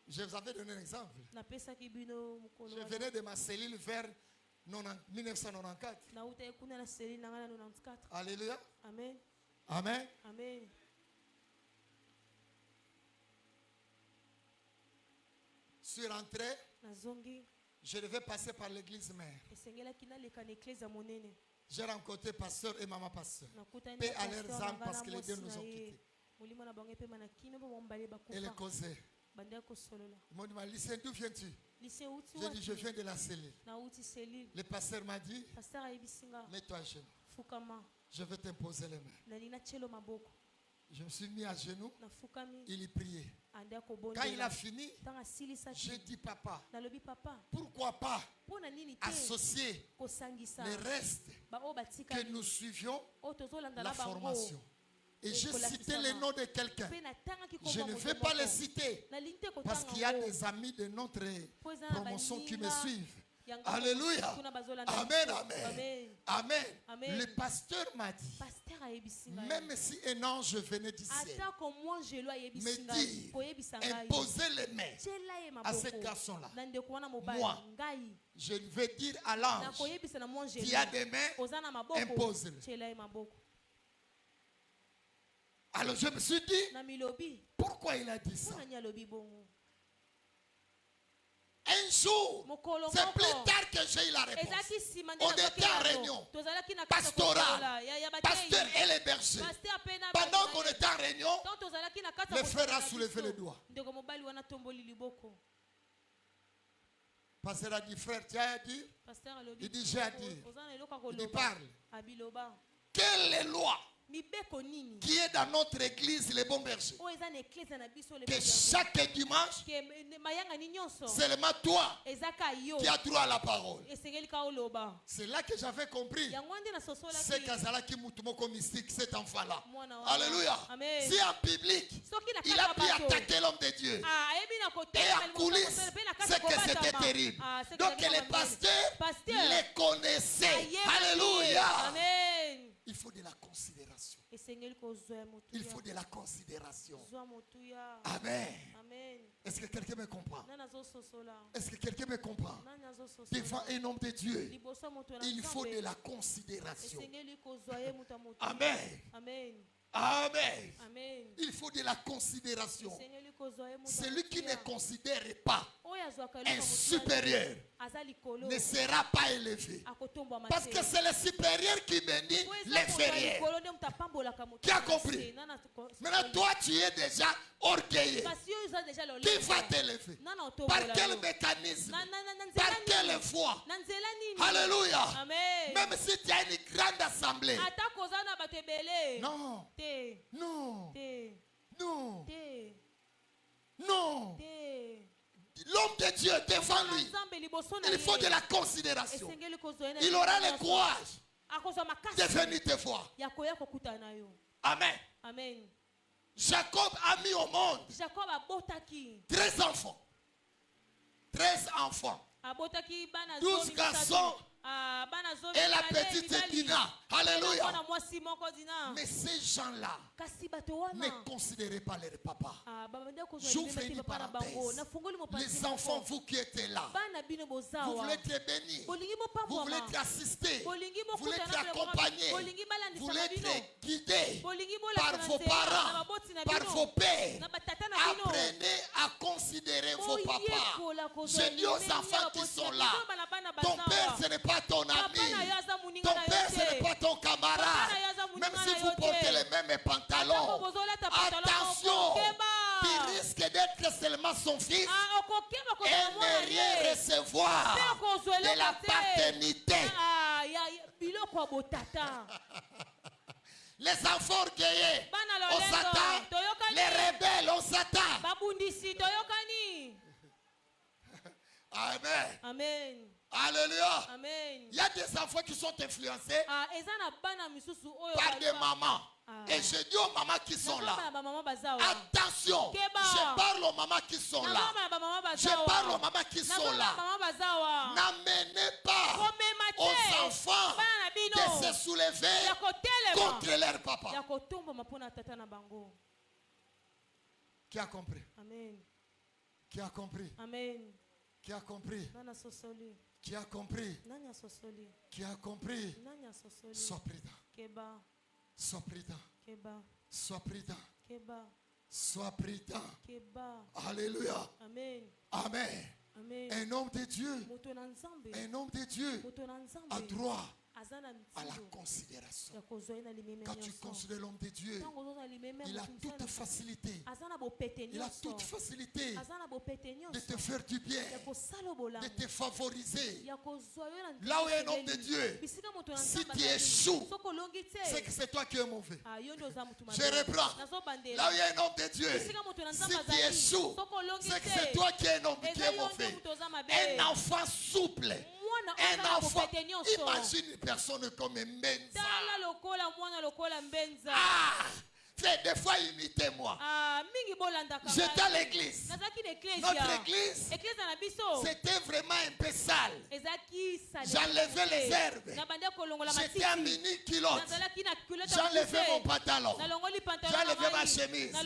Je vous avais donné un exemple. Je venais de ma cellule vers 1994. Alléluia. Amen. Amen. Amen. Je suis rentré. Je devais passer par l'église mère. J'ai rencontré pasteur et maman pasteur. Paix à leurs âmes parce que les deux nous ont quittés. Et les causaient. Ils m'ont dit, d'où viens-tu? J'ai dit, je viens de la cellule. Le pasteur m'a dit, mets-toi à genoux. Je vais t'imposer les mains. Je me suis mis à genoux. Il y priait. Quand il a fini, j'ai dit, papa, pourquoi pas associer le reste que nous suivions la formation? Et j'ai cité le nom de quelqu'un. Je ne vais pas le citer parce qu'il y a des amis de notre promotion qui me suivent. Alléluia. Amen, amen. Amen. Le pasteur m'a dit, même si un ange venait d'ici, me dit, imposez les mains à ce garçon-là. Moi, je vais dire à l'ange qui a des mains, impose-le. Alors je me suis dit, pourquoi il a dit ça? Un jour, c'est plus tard que j'ai eu la réponse. On était en réunion pastorale, pasteur et les bergers. Pendant qu'on était en réunion, le frère a soulevé le doigt. Pasteur a dit, frère, tu as dit? Il dit, j'ai dit. Il dit, parle. Quelle est la loi qui est dans notre église, les bons bergers, que chaque dimanche, seulement toi qui as droit à la parole? C'est là que j'avais compris. C'est Kazalaki Moutumoko mystique, cet enfant-là. Alléluia. Si en public, il a pu attaquer l'homme de Dieu, et en coulisses, c'est que c'était terrible. Donc les pasteurs les connaissaient. Alléluia. Il faut de la considération. Il faut de la considération. Amen. Est-ce que quelqu'un me comprend? Est-ce que quelqu'un me comprend? Devant un homme de Dieu, il faut de la considération. Amen. Amen. Il faut de la considération. Celui qui ne considère pas un supérieur ne sera pas élevé. Parce que c'est le supérieur qui bénit l'inférieur. Qui a compris? Maintenant, toi, tu es déjà orgueilleux. Qui va t'élever? Par quel mécanisme? Par quelle foi? Alléluia. Même si tu as une grande assemblée. Non. Non. Non. Non. L'homme de Dieu devant lui, il faut de la considération. Il aura le courage de venir te voir. Amen. Jacob a mis au monde 13 enfants. 13 enfants. 12 garçons. Et la petite Dina. Alléluia. Mais ces gens-là ne considérez pas leur papa. J'ouvre une parenthèse. Les enfants, vous qui êtes là, vous voulez être bénis, vous voulez être assistés, vous voulez être accompagnés, vous voulez être guidés par vos parents, par vos pères. Apprenez à considérer vos papas. Je dis aux enfants qui sont là, ton père ce n'est pas ton ami, ton père ce n'est pas ton camarade. Même si vous portez les mêmes pantalons, attention, tu risques d'être recevoir de la paternité. Les enfants orgueilleux, on s'attend. Les rebelles, on s'attend. Amen. Amen. Alléluia. Amen. Il y a des enfants qui sont influencés par des mamans. Et je dis aux mamans qui sont là, attention, je parle aux mamans qui sont là. Je parle aux mamans qui sont là. N'amenez pas aux enfants de se soulever contre leur papa. Qui a compris? Amen. Qui a compris? Amen. Qui a compris? Qui a compris? Qui a compris? Sois prudent. Sois prudent. Sois prudent. Sois prudent. Alléluia. Amen. Amen. Amen. Un homme de Dieu a droit à la considération. Quand tu considères l'homme de Dieu, il a toute facilité. Il a toute facilité de te faire du bien, de te favoriser. Là où il y a un homme de Dieu, si tu échoues, c'est que c'est toi qui es mauvais. Je reprends. Là où il y a un homme de Dieu, si tu échoues, c'est que c'est toi qui es un homme qui est mauvais. Un enfant souple. Un enfant, imagine une personne comme Mbenza. Des fois imitez-moi. J'étais à l'église. Notre église, c'était vraiment un peu sale. J'enlevais les herbes. J'étais en mini-culotte. J'enlevais mon pantalon. J'enlevais ma chemise.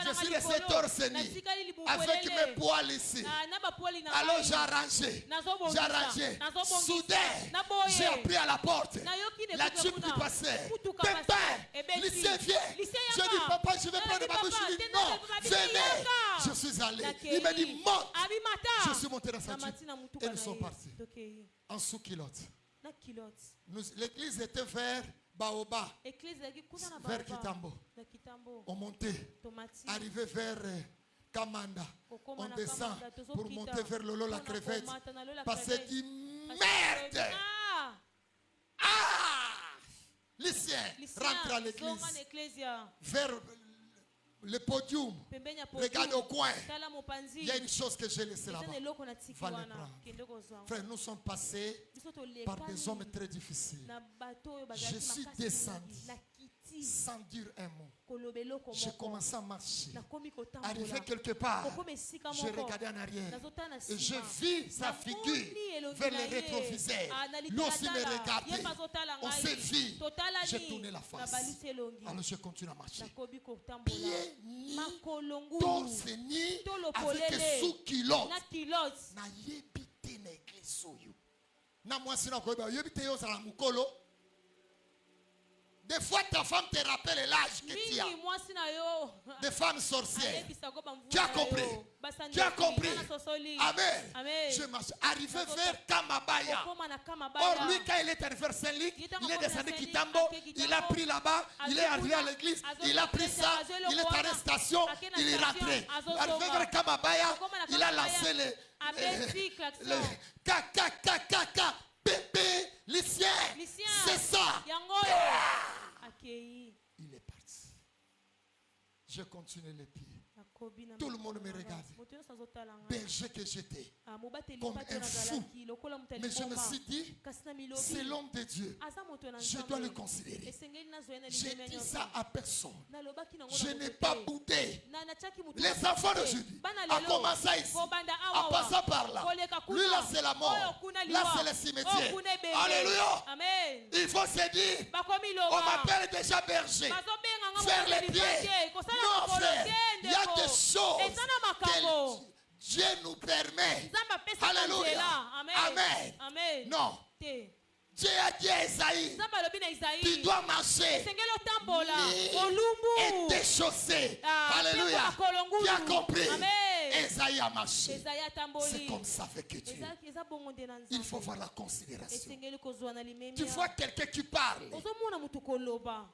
Je suis resté torse nu avec mes poils ici. Alors j'arrangeais. Soudain, j'ai appris à la porte. La tube qui passait. Pépin, lycée vient. Je dis, papa, je vais prendre ma bouche. Il dit, non, venez. Je suis allé. Il m'a dit, monte. Je suis monté dans sa tube. Et nous sommes partis. En sous-culotte. L'église était vers Baoba. Vers Kitambo. On montait. Arrivé vers Kamanda. On descend pour monter vers Lolo la crevette. Passer dit, merde. Lycéen rentre à l'église, vers le podium, regarde au coin. Il y a une chose que j'ai laissée là-bas. Va le prendre. Frère, nous sommes passés par des hommes très difficiles. Je suis descendu sans dire un mot. J'ai commencé à marcher. Arrivé quelque part, je regardais en arrière et je vis sa figure vers le rétroviseur. Lui aussi me regardait. On s'est vu. J'ai tourné la face. Alors je continue à marcher. Pieds nus, torse nu, avec sous-culotte. Na yebite na église oyo. Na mwasi na koyeba yebite yo sala mukolo. Des fois, ta femme te rappelle l'âge que tu as. Des femmes sorcières. Tu as compris? Tu as compris? Amen. Je marche. Arrivé vers Kamabaya. Or, lui, quand il est arrivé vers Saint-Luc, il est descendu Kitambo. Il a pris là-bas. Il est arrivé à l'église. Il a pris ça. Il est à la station. Il est rentré. Arrivé vers Kamabaya, il a lancé le K. Pépé, lycéen. C'est ça. Il est parti. Je continue les pieds. Tout le monde me regarde. Berger que j'étais, comme un fou. Mais je me suis dit, c'est l'homme de Dieu. Je dois le considérer. J'ai dit ça à personne. Je n'ai pas boudé. Les enfants d'aujourd'hui, à commencer ici, à passer par là. Lui là c'est la mort. Là c'est le cimetière. Alléluia. Il faut se dire, on m'appelle déjà berger. Faire les pieds. Non frère, il y a des choses que Dieu nous permet. Alléluia. Amen. Non. Dieu a dit à Isaïe, tu dois marcher et déchausser. Alléluia. Tu as compris. Esaïe a marché. C'est comme ça fait que Dieu. Il faut voir la considération. Tu vois quelqu'un qui parle.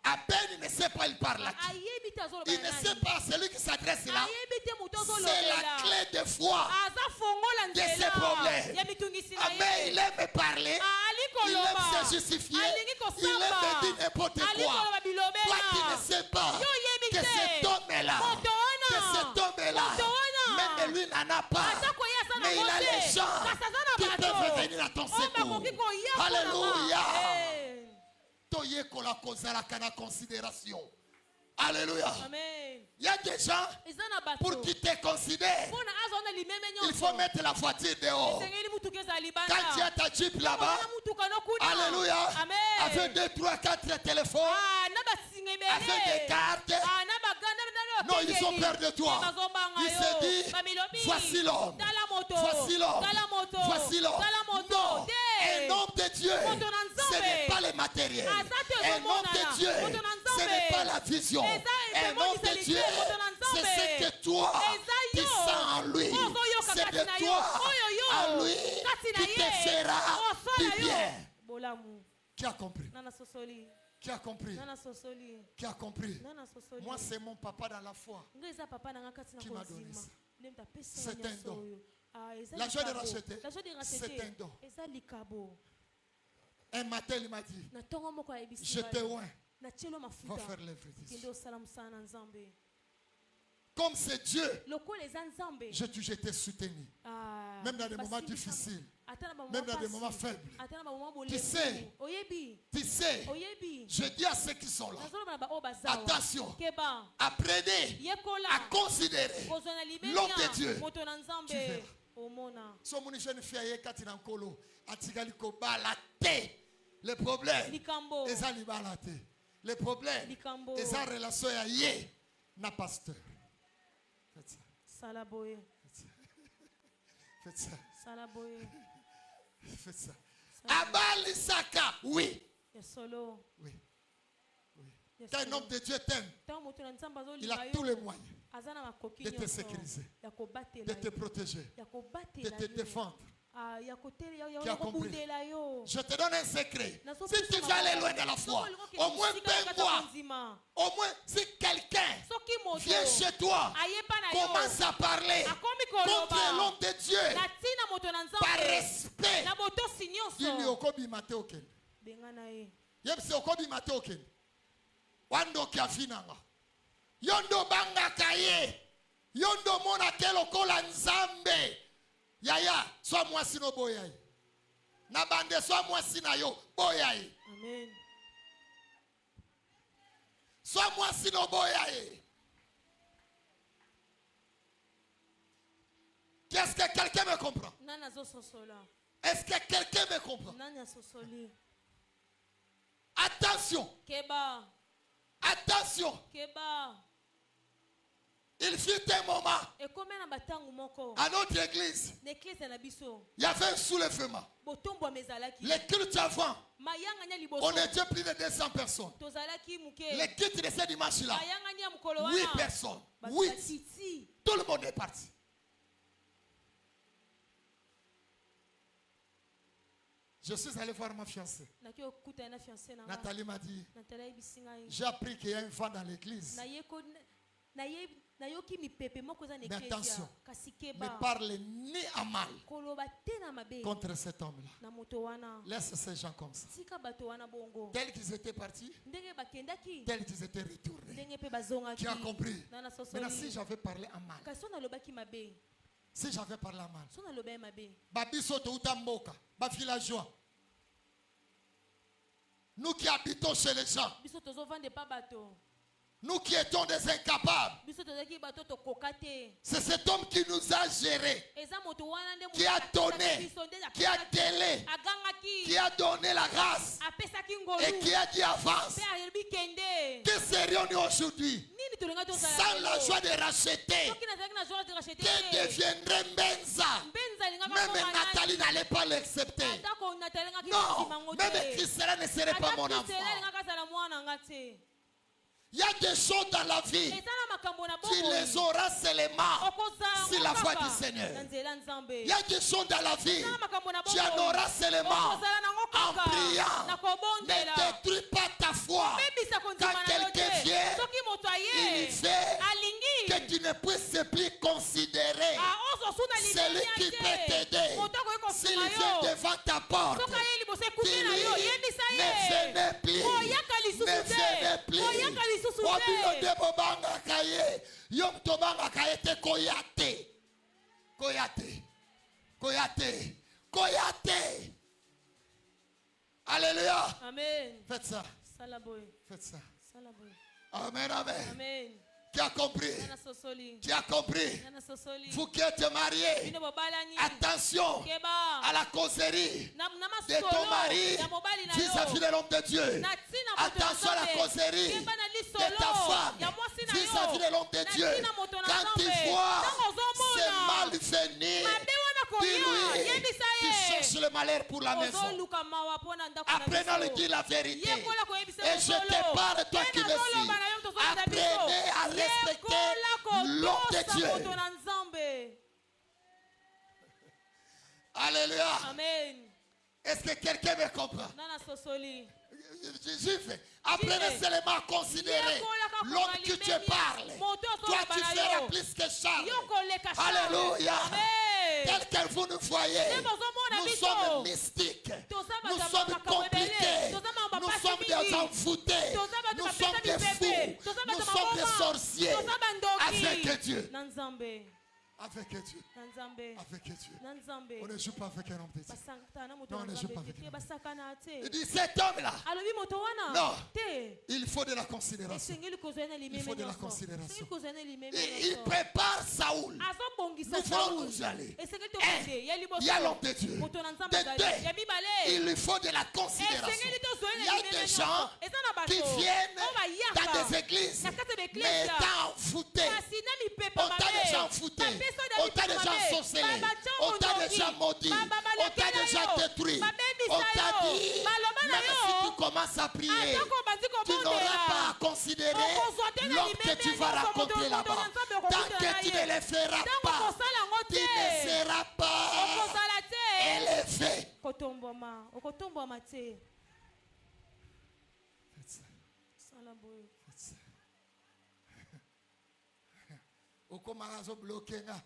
À peine il ne sait pas, il parle là. Il ne sait pas, celui qui s'adresse là. C'est la clé de foi de ses problèmes. Amen. Il aime parler. Il aime se justifier. Il aime dire n'importe quoi. Toi qui ne sais pas que cet homme est là. Que cet homme est là. Même lui n'en a pas. Mais il a les gens qui peuvent venir à ton secours. Alléluia. Toyeko la kozalaka na considération. Alléluia. Il y a des gens pour qui te considèrent. Il faut mettre la voiture dehors. Quand tu as ta Jeep là-bas, alléluia, avec 2, 3, 4 téléphones, avec des cartes. Non, ils ont peur de toi. Ils se disent, voici l'homme. Voici l'homme. Voici l'homme. Non, un homme de Dieu, ce n'est pas le matériel. Un homme de Dieu, ce n'est pas la vision. Un homme de Dieu, c'est ce que toi, tu sens en lui. C'est de toi, en lui, qui te fera du bien. Qui a compris? Qui a compris? Qui a compris? Moi, c'est mon papa dans la foi qui m'a donné ça. C'est un don. La joie de racheter, c'est un don. Un matin, il m'a dit, je te oins. Va faire l'œuvre de Dieu. Comme c'est Dieu, je t'ai soutenu. Même dans des moments difficiles. Même dans des moments faibles. Tu sais, je dis à ceux qui sont là, attention, apprenez à considérer l'homme de Dieu. Tu verras. So mon jeune fille quand il en colo, atigali ko balate. Le problème, eza li balate. Le problème, eza relation ya ye na pasteur. Faites ça. Salaboye. Faites ça. Salaboye. Faites ça. Abali Saka, oui. Solo. Oui. Quand un homme de Dieu t'aime, il a tous les moyens de te sécuriser, de te protéger, de te défendre. Qui a compris? Je te donne un secret. Si tu veux aller loin de la foi, au moins peins-moi. Au moins, si quelqu'un vient chez toi, commence à parler contre l'homme de Dieu, par respect, dis-lui okobi mate oken. Yepsi okobi mate oken. Wando kiafinanga. Yondo banga kaye. Yondo mona kelo kola nzambe. Yaya, sois moi sino boyai. Nabande sois moi sinayo boyai. Amen. Sois moi sino boyai. Est-ce que quelqu'un me comprend? Est-ce que quelqu'un me comprend? Attention. Attention. Il fut un moment à notre église. Il y avait un soulèvement. Les cultes avant, on était plus de 200 personnes. Les cultes de ce dimanche-là, 8 personnes. 8. Tout le monde est parti. Je suis allé voir ma fiancée. Nathalie m'a dit, j'ai appris qu'il y a un vent dans l'église. Mais attention, ne parle ni à mal contre cet homme-là. Laisse ces gens comme ça. Tels qu'ils étaient partis, tels qu'ils étaient retournés. Tu as compris? Maintenant, si j'avais parlé à mal, si j'avais parlé à mal, Babiso to utamboka, ba villageois. Nous qui habitons chez les gens, nous qui étions des incapables, c'est cet homme qui nous a gérés, qui a donné, qui a délai, qui a donné la grâce et qui a dit avance. Que serions-nous aujourd'hui sans la joie de racheter? Que deviendrait Benza? Même Nathalie n'allait pas l'accepter. Non, même Christelle ne serait pas mon enfant. Il y a des choses dans la vie, tu les auras seulement si la foi du Seigneur. Il y a des choses dans la vie, tu en auras seulement en priant. Ne détruis pas ta foi. Quand quelqu'un vient, il fait que tu ne puisses plus considérer celui qui peut t'aider. S'il vient devant ta porte, dis-lui, ne venez plus. Ne venez plus. Obilo de bobanga kaye, yom tobanga kaye te koyate, koyate, koyate, koyate. Alléluia. Amen. Faites ça. Faites ça. Amen, amen. Amen. Qui a compris? Qui a compris? Vous qui êtes mariés, attention à la causerie de ton mari vis-à-vis de l'homme de Dieu. Attention à la causerie de ta femme vis-à-vis de l'homme de Dieu. Quand tu vois ce mal venir, dis-lui, tu cherches le malheur pour la maison. Apprenons-lui la vérité. Et je te parle, toi qui me suis. Apprenez à respecter l'homme de Dieu. Alléluia. Amen. Est-ce que quelqu'un me comprend? Apprenez seulement à considérer l'homme que tu parles. Toi, tu feras plus que Charles. Alléluia. Tel que vous nous voyez, nous sommes mystiques. Nous sommes compliqués. Nous sommes des envoûtés. Nous sommes des fous. Nous sommes des sorciers. Avec Dieu. Avec Dieu. Avec Dieu. On ne joue pas avec un homme de Dieu. Non, on ne joue pas avec un homme. Il dit cet homme-là. Non. Il faut de la considération. Il faut de la considération. Il prépare Saoul. Nous voulons nous aller. Il y a l'homme de Dieu. De deux, il lui faut de la considération. Il y a des gens qui viennent dans des églises, mais étant envoûtés. On t'a déjà envoûté. On t'a déjà sorcelé. On t'a déjà maudit. On t'a déjà détruit. On t'a dit, même si tu commences à prier, tu n'auras pas à considérer l'homme que tu vas rencontrer là-bas. Tant que tu ne le feras pas, tu ne seras pas élevé. Okomarazo bloqué nga.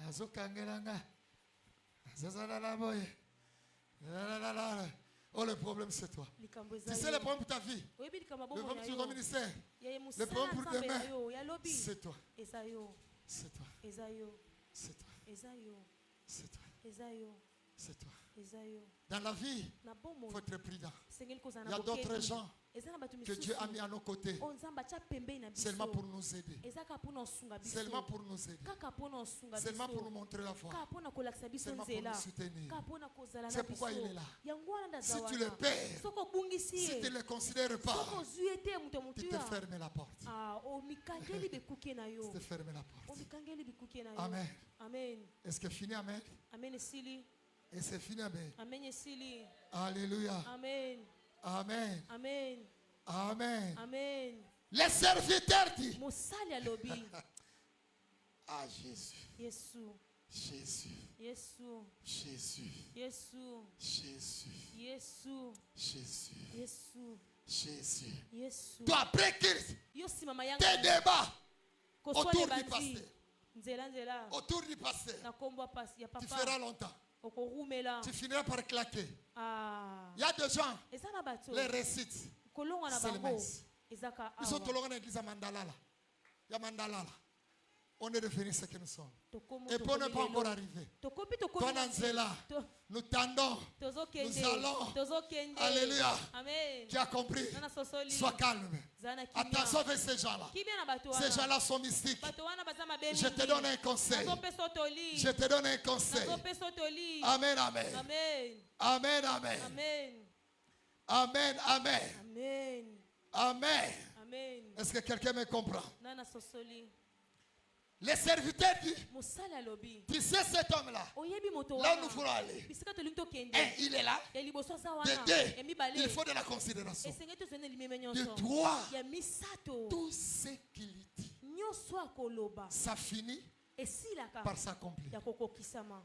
Azo kangelanga. Zazala boy. Oh, le problème c'est toi. Tu sais le problème pour ta vie. Le problème pour ton ministère. Le problème pour demain. C'est toi. C'est toi. C'est toi. C'est toi. C'est toi. Dans la vie, il faut être prudent. Il y a d'autres gens que Dieu a mis à nos côtés seulement pour nous aider. Seulement pour nous aider. Seulement pour nous montrer la voie. Seulement pour nous soutenir. C'est pourquoi il est là. Si tu le perds, si tu ne le considères pas, tu te fermes la porte. Tu te fermes la porte. Amen. Est-ce que fini? Amen. Et c'est fini, amen. Alléluia. Amen. Amen. Amen. Amen. Les serviteurs disent. Ah, Jésus. Jésus. Jésus. Jésus. Jésus. Jésus. Jésus. Toi, après Christ, tes débats autour du pasteur. Autour du pasteur. Tu feras longtemps. Tu finiras par claquer. Il y a des gens, les récites, c'est le mince. Ils sont tous dans l'église à Mandalala. Il y a Mandalala. On est devenu ce que nous sommes. Et pour ne pas encore arriver, toi Nanzela, nous tendons, nous allons. Alléluia. Tu as compris? Sois calme. Attention avec ces gens-là. Ces gens-là sont mystiques. Je te donne un conseil. Je te donne un conseil. Amen, amen. Amen, amen. Amen, amen. Amen. Est-ce que quelqu'un me comprend? Les serviteurs disent, tu sais cet homme-là, là où nous voulons aller, il est là. De deux, il faut de la considération. De trois, tout ce qu'il dit, ça finit par s'accomplir.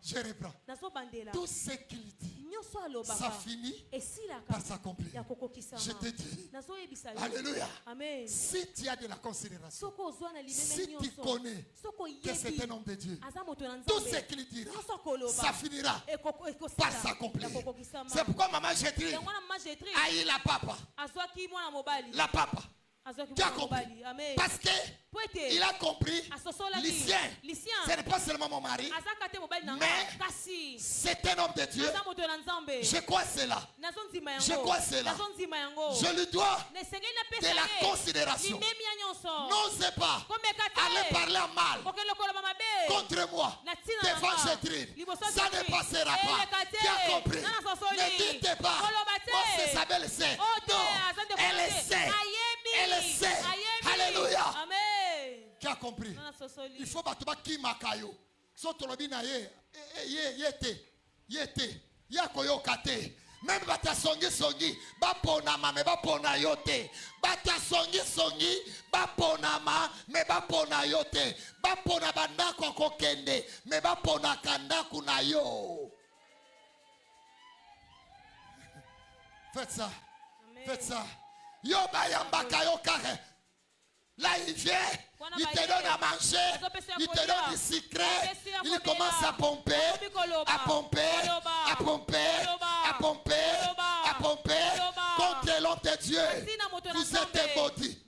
Je reprends. Tout ce qu'il dit, ça finit par s'accomplir. Je te dis, alléluia. Si tu as de la considération, si tu connais que c'est un homme de Dieu, tout ce qu'il dira, ça finira par s'accomplir. C'est pourquoi maman Jétri a eu la papa. La papa. Tu as compris? Parce qu'il a compris, Lucien, ce n'est pas seulement mon mari, mais c'est un homme de Dieu. Je crois cela. Je crois cela. Je lui dois de la considération. N'osez pas aller parler mal contre moi devant Jétri. Ça ne passera pas. Tu as compris? Ne dites pas, oh c'est Isabelle sait. Non, elle sait. Elle sait. Alléluia. Amen. Qui a compris? Il faut battre qui makayo. Sotolobina yete. Yakoyo kate. Même bata songi bapona ma me bapona yote. Bata songi bapona ma me bapona yote. Bapona bandako kokende me bapona kanda kuna yo. Faites ça. Amen. Faites ça. Yo bayambaka yo kare. Là il vient, il te donne à manger, il te donne du secret, il commence à pomper, contre l'homme de Dieu. Vous êtes maudits.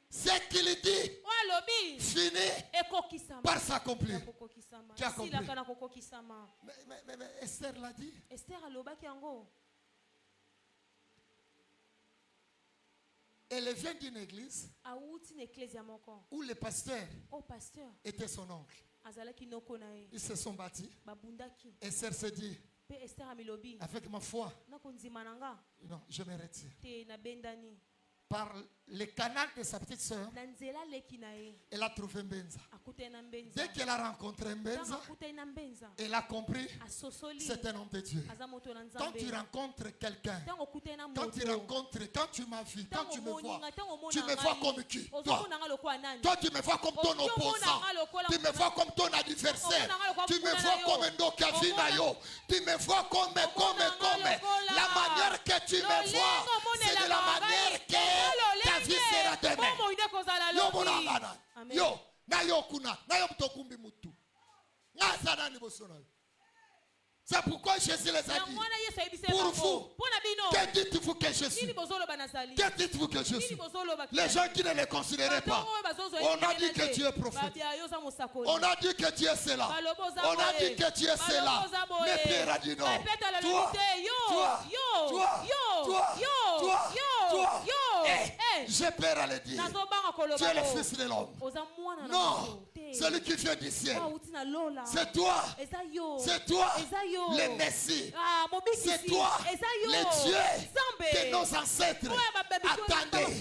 Ce qu'il dit finit par s'accomplir. Tu as compris? Mais Esther l'a dit. Elle vient d'une église où le pasteur était son oncle. Ils se sont bâtis. Esther se dit, avec ma foi, non, je me retire. Par le canal de sa petite soeur, elle a trouvé Mbenza. Dès qu'elle a rencontré Mbenza, elle a compris c'est un homme de Dieu. Quand tu rencontres quelqu'un, quand tu m'as vu, quand tu me vois comme qui? Toi, tu me vois comme ton opposant. Tu me vois comme ton adversaire. Tu me vois comme un dokavinayo. Tu me vois comme. La manière que tu me vois, c'est de la manière que ta vie sera demain. Yo monangana. Yo na yo kuna na yo mtokumbi mutu. Ngazana ni bosona. C'est pourquoi Jésus les a dit. Pour vous, que dites-vous que je suis? Que dites-vous que je suis? Les gens qui ne les considéraient pas. On a dit que tu es prophète. On a dit que tu es cela. On a dit que tu es cela. Mais Pierre a dit non. Toi. J'ai peur à le dire. Tu es le fils de l'homme. Non. Celui qui vient du ciel. C'est toi. C'est toi. Le Messie. C'est toi. Le Dieu que nos ancêtres attendaient.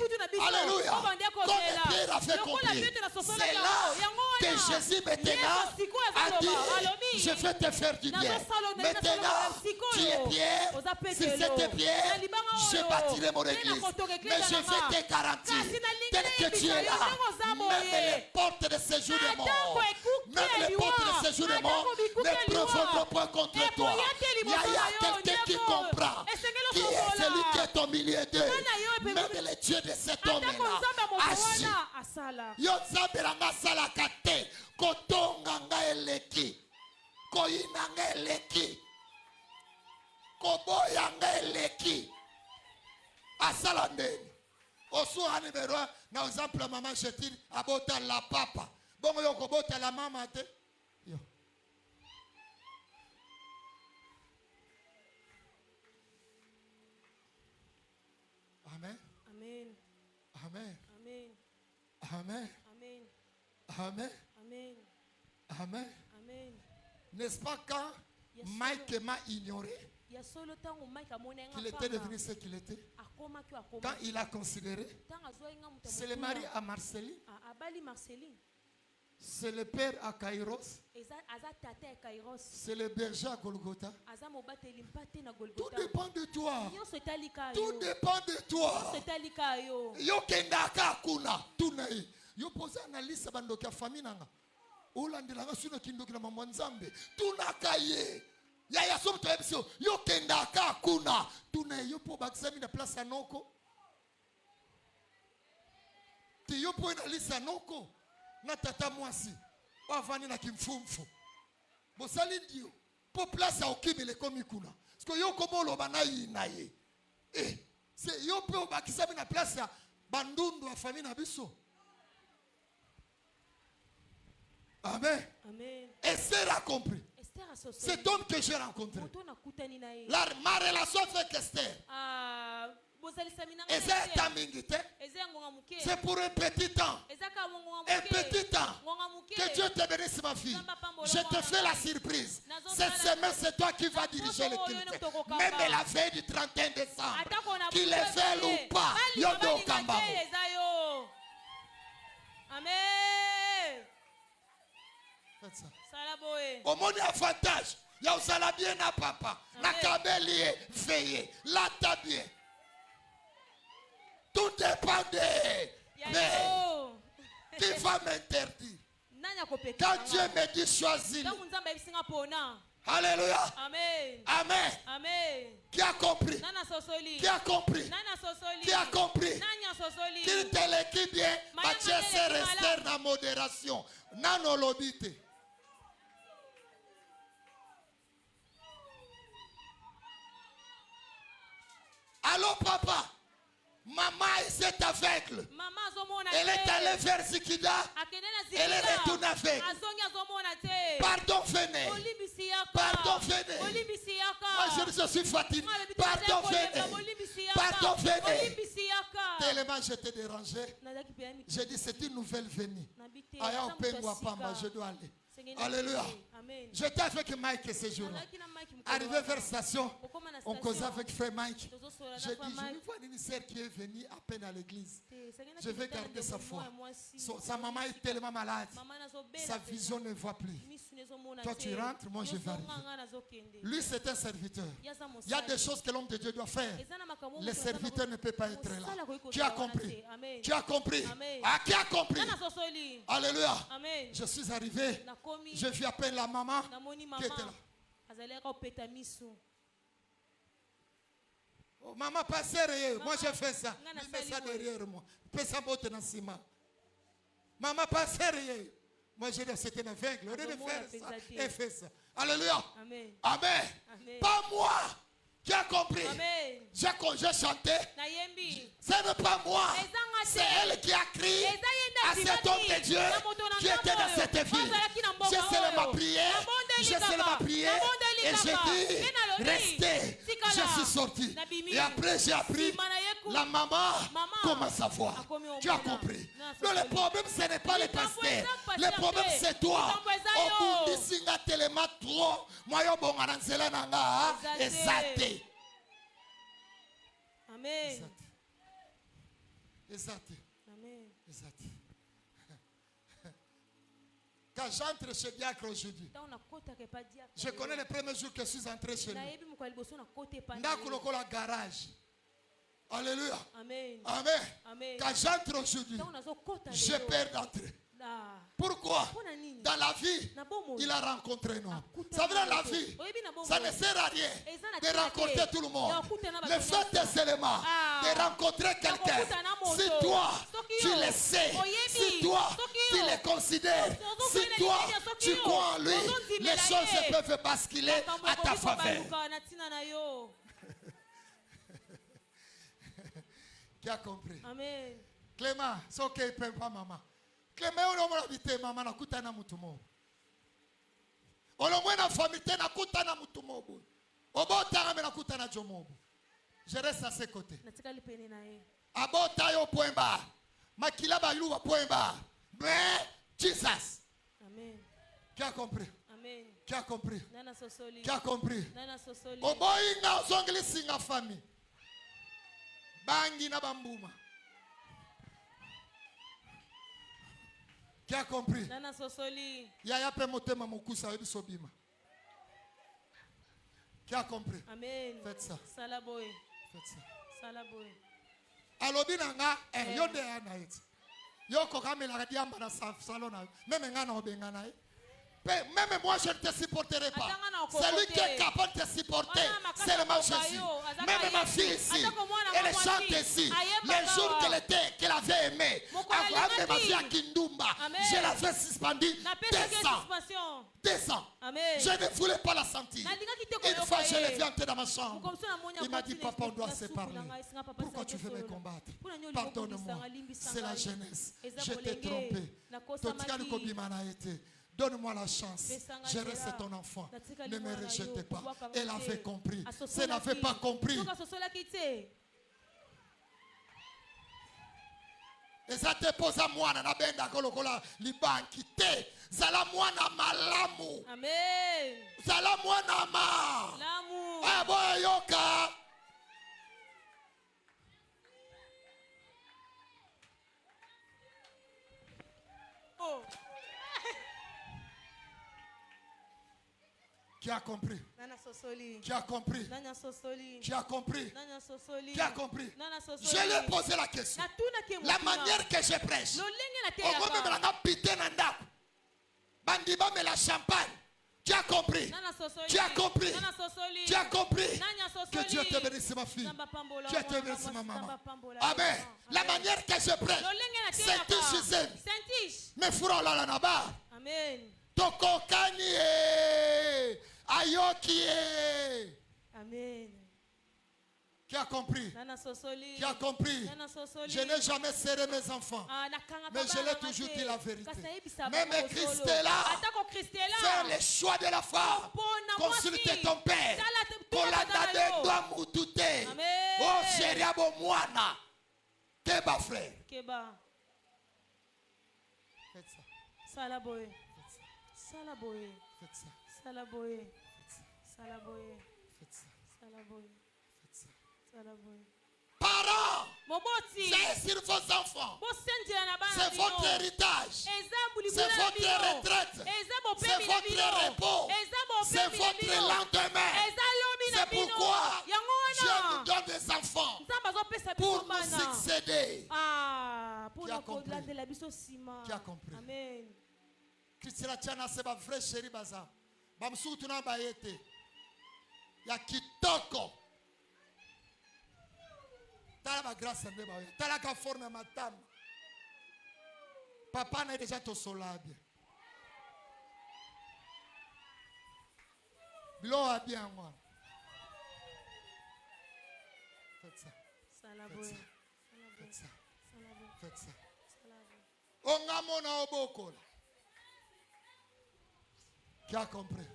Alléluia. Comme Pierre a fait compris. C'est là que Jésus maintenant a dit, je vais te faire du bien. Maintenant, tu es Pierre. Sur cette pierre, je bâtirai mon église. Mais je vais te garantir, tel que tu es là, même les portes de séjour de mort, même les portes de séjour de mort ne prévaudront pas contre toi. Il y a quelqu'un qui comprend qui est celui qui est au milieu d'eux. Même le Dieu de cet homme-là agit. Yo nzambelanga salaka te kotonga nga eleki koyina nga eleki koboya nga eleki asala ndeni osuhani berwa na exemple mama Chetine abota la papa bongo yo kobota la mama te yo. Amen. Amen. Amen. Amen. Amen. Amen. Amen. Amen. Amen. Amen. N'est-ce pas quand Mike m'a ignoré? qu'il était devenu ce qu'il était. Quand il a considéré, c'est le mari à Marceline, c'est le père à Kairos, c'est le berger à Golgotha. Tout dépend de toi. Tout dépend de toi. Yo kendaka kuna tunai. Yo posa na lisa bandoki ya famille nanga. Olandelanga suna kindoki na mama nzambe. Tunaka ye. Ya somo to episode. Yo kendaka kuna tunai. Yo po bakisami na place anoko. Ti yo po na lisa anoko. Na tata mwasi. Wavani na kimfumfu. Bosali ndio. Po place ya okimele komi kuna. Parce que yo komo lo banayi na ye. C'est yo po bakisami na place ya bandundu wa famille na biso. Amen. Amen. Esther a compris. Cet homme que j'ai rencontré. Ma relation avec Esther. C'est pour un petit temps. Un petit temps. Que Dieu te bénisse, ma fille. Je te fais la surprise. Cette semaine, c'est toi qui vas diriger le culte. Même la veille du 31 décembre. Qu'il est fait ou pas. Yodo Kambabo. Amen. Faites ça. Au monde avantage. Ya usala bien na papa. Na kabelie veillé. La tabie. Tout dépend de. Mais qui va m'interdire? Quand Dieu me dit choisis. Alléluia. Amen. Amen. Amen. Qui a compris? Qui a compris? Qui a compris? Qui te l'équipe bien? Dieu sait rester dans modération. Nano lobite. Allô papa, maman est aveugle. Elle est allée vers Zikida. Elle est retournée aveugle. Pardon, venez. Pardon, venez. Moi je suis fatigué. Pardon, venez. Pardon, venez. Tellement je t'ai dérangé. J'ai dit c'est une nouvelle venue. Aya Opengwa Pamba, je dois aller. Alléluia. J'étais avec Mike ce jour-là. Arrivé vers la station, on causait avec frère Mike. J'ai dit, je vais voir une sœur qui est venue à peine à l'église. Je vais garder sa foi. Sa maman est tellement malade. Sa vision ne voit plus. Toi tu rentres, moi je vais arriver. Lui c'est un serviteur. Il y a des choses que l'homme de Dieu doit faire. Le serviteur ne peut pas être là. Qui a compris? Qui a compris? Ah, qui a compris? Alléluia. Je suis arrivé. Je vis à peine la maman qui était là. Oh, maman, passez rien. Moi, je fais ça. Je fais ça derrière moi. Je fais ça dans ciment. Maman, passez rien. Moi, je dis, c'était une aveugle. Au lieu de faire ça, elle fait ça. Alléluia. Amen. Amen. Amen. Pas moi. Qui a compris? J'ai chanté. Ce n'est pas moi. C'est elle qui a crié à cet homme de Dieu qui était dans cette ville. J'ai seulement prié. J'ai seulement prié. Et j'ai dit, restez. Je suis sorti. Et après, j'ai appris. La maman commence à voir. Tu as compris? Non, le problème, ce n'est pas le pasteur. Le problème, c'est toi. Au bout de tellement trop. Moi, je suis exact. Amen. Exact. Amen. Exact. Quand j'entre chez Diacre aujourd'hui, je connais le premier jour que je suis entré chez lui. Dans le garage. Alléluia. Amen. Amen. Amen. Quand j'entre aujourd'hui, j'ai peur d'entrer. Pourquoi? Dans la vie, il a rencontré nous. Ça veut dire la vie, ça ne sert à rien de rencontrer tout le monde. Le fait est seulement de rencontrer quelqu'un. Si toi, tu le sais, si toi, tu le considères, si toi, tu crois en lui, les choses peuvent basculer à ta faveur. Qui a compris? Amen. Clément, c'est ok, il ne peut pas maman. Clément, on a habité maman, na kutana mutumo. Olomwe na famille na kutana mutumo. Obota na kutana jomobo. Je reste à ses côtés. Abota yo point bas. Makila ba yuwa point bas. Mais Jesus. Amen. Qui a compris? Amen. Qui a compris? Qui a compris? Oboinga ozongeli singa famille. Bangi na bambuma. Qui a compris? Yaya pe motema mokusa ebisobima. Qui a compris? Amen. Faites ça. Salaboy. Faites ça. Salaboy. Alobinanga yode anaiti. Yoko kamela diamba na salon na. Même ngana obengana. Même moi je ne te supporterai pas. Celui qui est capable de te supporter, c'est le même Jésus. Même ma fille ici, elle chante ici. Les jours qu'elle avait aimé, avant même ma fille à Kindumba, je l'avais suspendue 200 ans. Je ne voulais pas la sentir. Une fois je l'ai vu entrer dans ma chambre. Il m'a dit, papa, on doit se parler. Pourquoi tu veux me combattre? Pardonne-moi. C'est la jeunesse. Je t'ai trompé. Donne-moi la chance. Je reste ton enfant. Ne me rejetez pas. Elle avait compris. Si elle n'avait pas compris. Et ça te pose à moi. Zala mwana malamu. Amen. Zala mwana ma. L'amour. Aboyoka. Oh. Qui a compris? Qui a compris? Qui a compris? Qui a compris? Je lui ai posé la question. La manière que je prêche. Bandiba mais la champagne. Tu as compris? Tu as compris? Tu as compris? Que Dieu te bénisse ma fille. Dieu te bénisse ma maman. Amen. La manière que je prêche. C'est Gisèle. Mais fura la naba. Amen. Toko kanye. Ayoki. Amen. Qui a compris? Qui a compris? Je n'ai jamais serré mes enfants. Mais je l'ai toujours dit la vérité. Même Christella, fais le choix de la foi. Consulte ton père. Kolanda doit moutouter. Oh, chérie, moana. Keba, frère. Faites ça. Salaboye. Salaboye. Faites ça. Salaboye. Salaboye. Faites ça. Salaboye. Parents, c'est sur vos enfants. C'est votre héritage. C'est votre retraite. C'est votre repos. C'est votre lendemain. C'est pourquoi Dieu nous donne des enfants pour nous succéder. Qui a compris? Qui a compris? Amen. Christina Tiana, c'est ma vraie chérie Baza. Bamsoutuna Bayete. Ya kitoko. Tala ma grâce à Dieu. Tala ka forme ma table. Papa n'a déjà tout solable. Gloire à bien moi. Faites ça. Faites ça. Faites ça. Ongamona oboko. Qui a compris?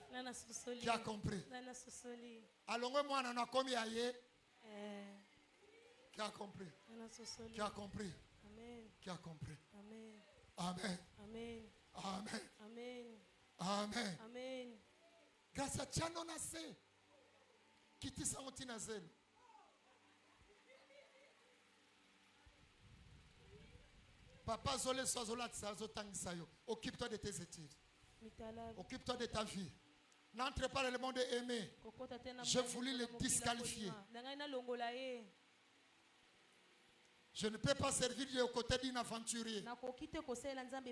Qui a compris? Allons moi on a commis ailleurs. Qui a compris? Qui a compris? Amen. Qui a compris? Amen. Amen. Amen. Amen. Amen. Amen. Amen. Grâce à Dieu, on a fait. Qui t'y sent au zel. Papa Zolé Sozola Tsazotangisayo. Occupe-toi de tes études. Occupe-toi de ta vie. N'entre pas dans le monde aimé. Je voulais le disqualifier. Je ne peux pas servir aux côtés d'un aventurier.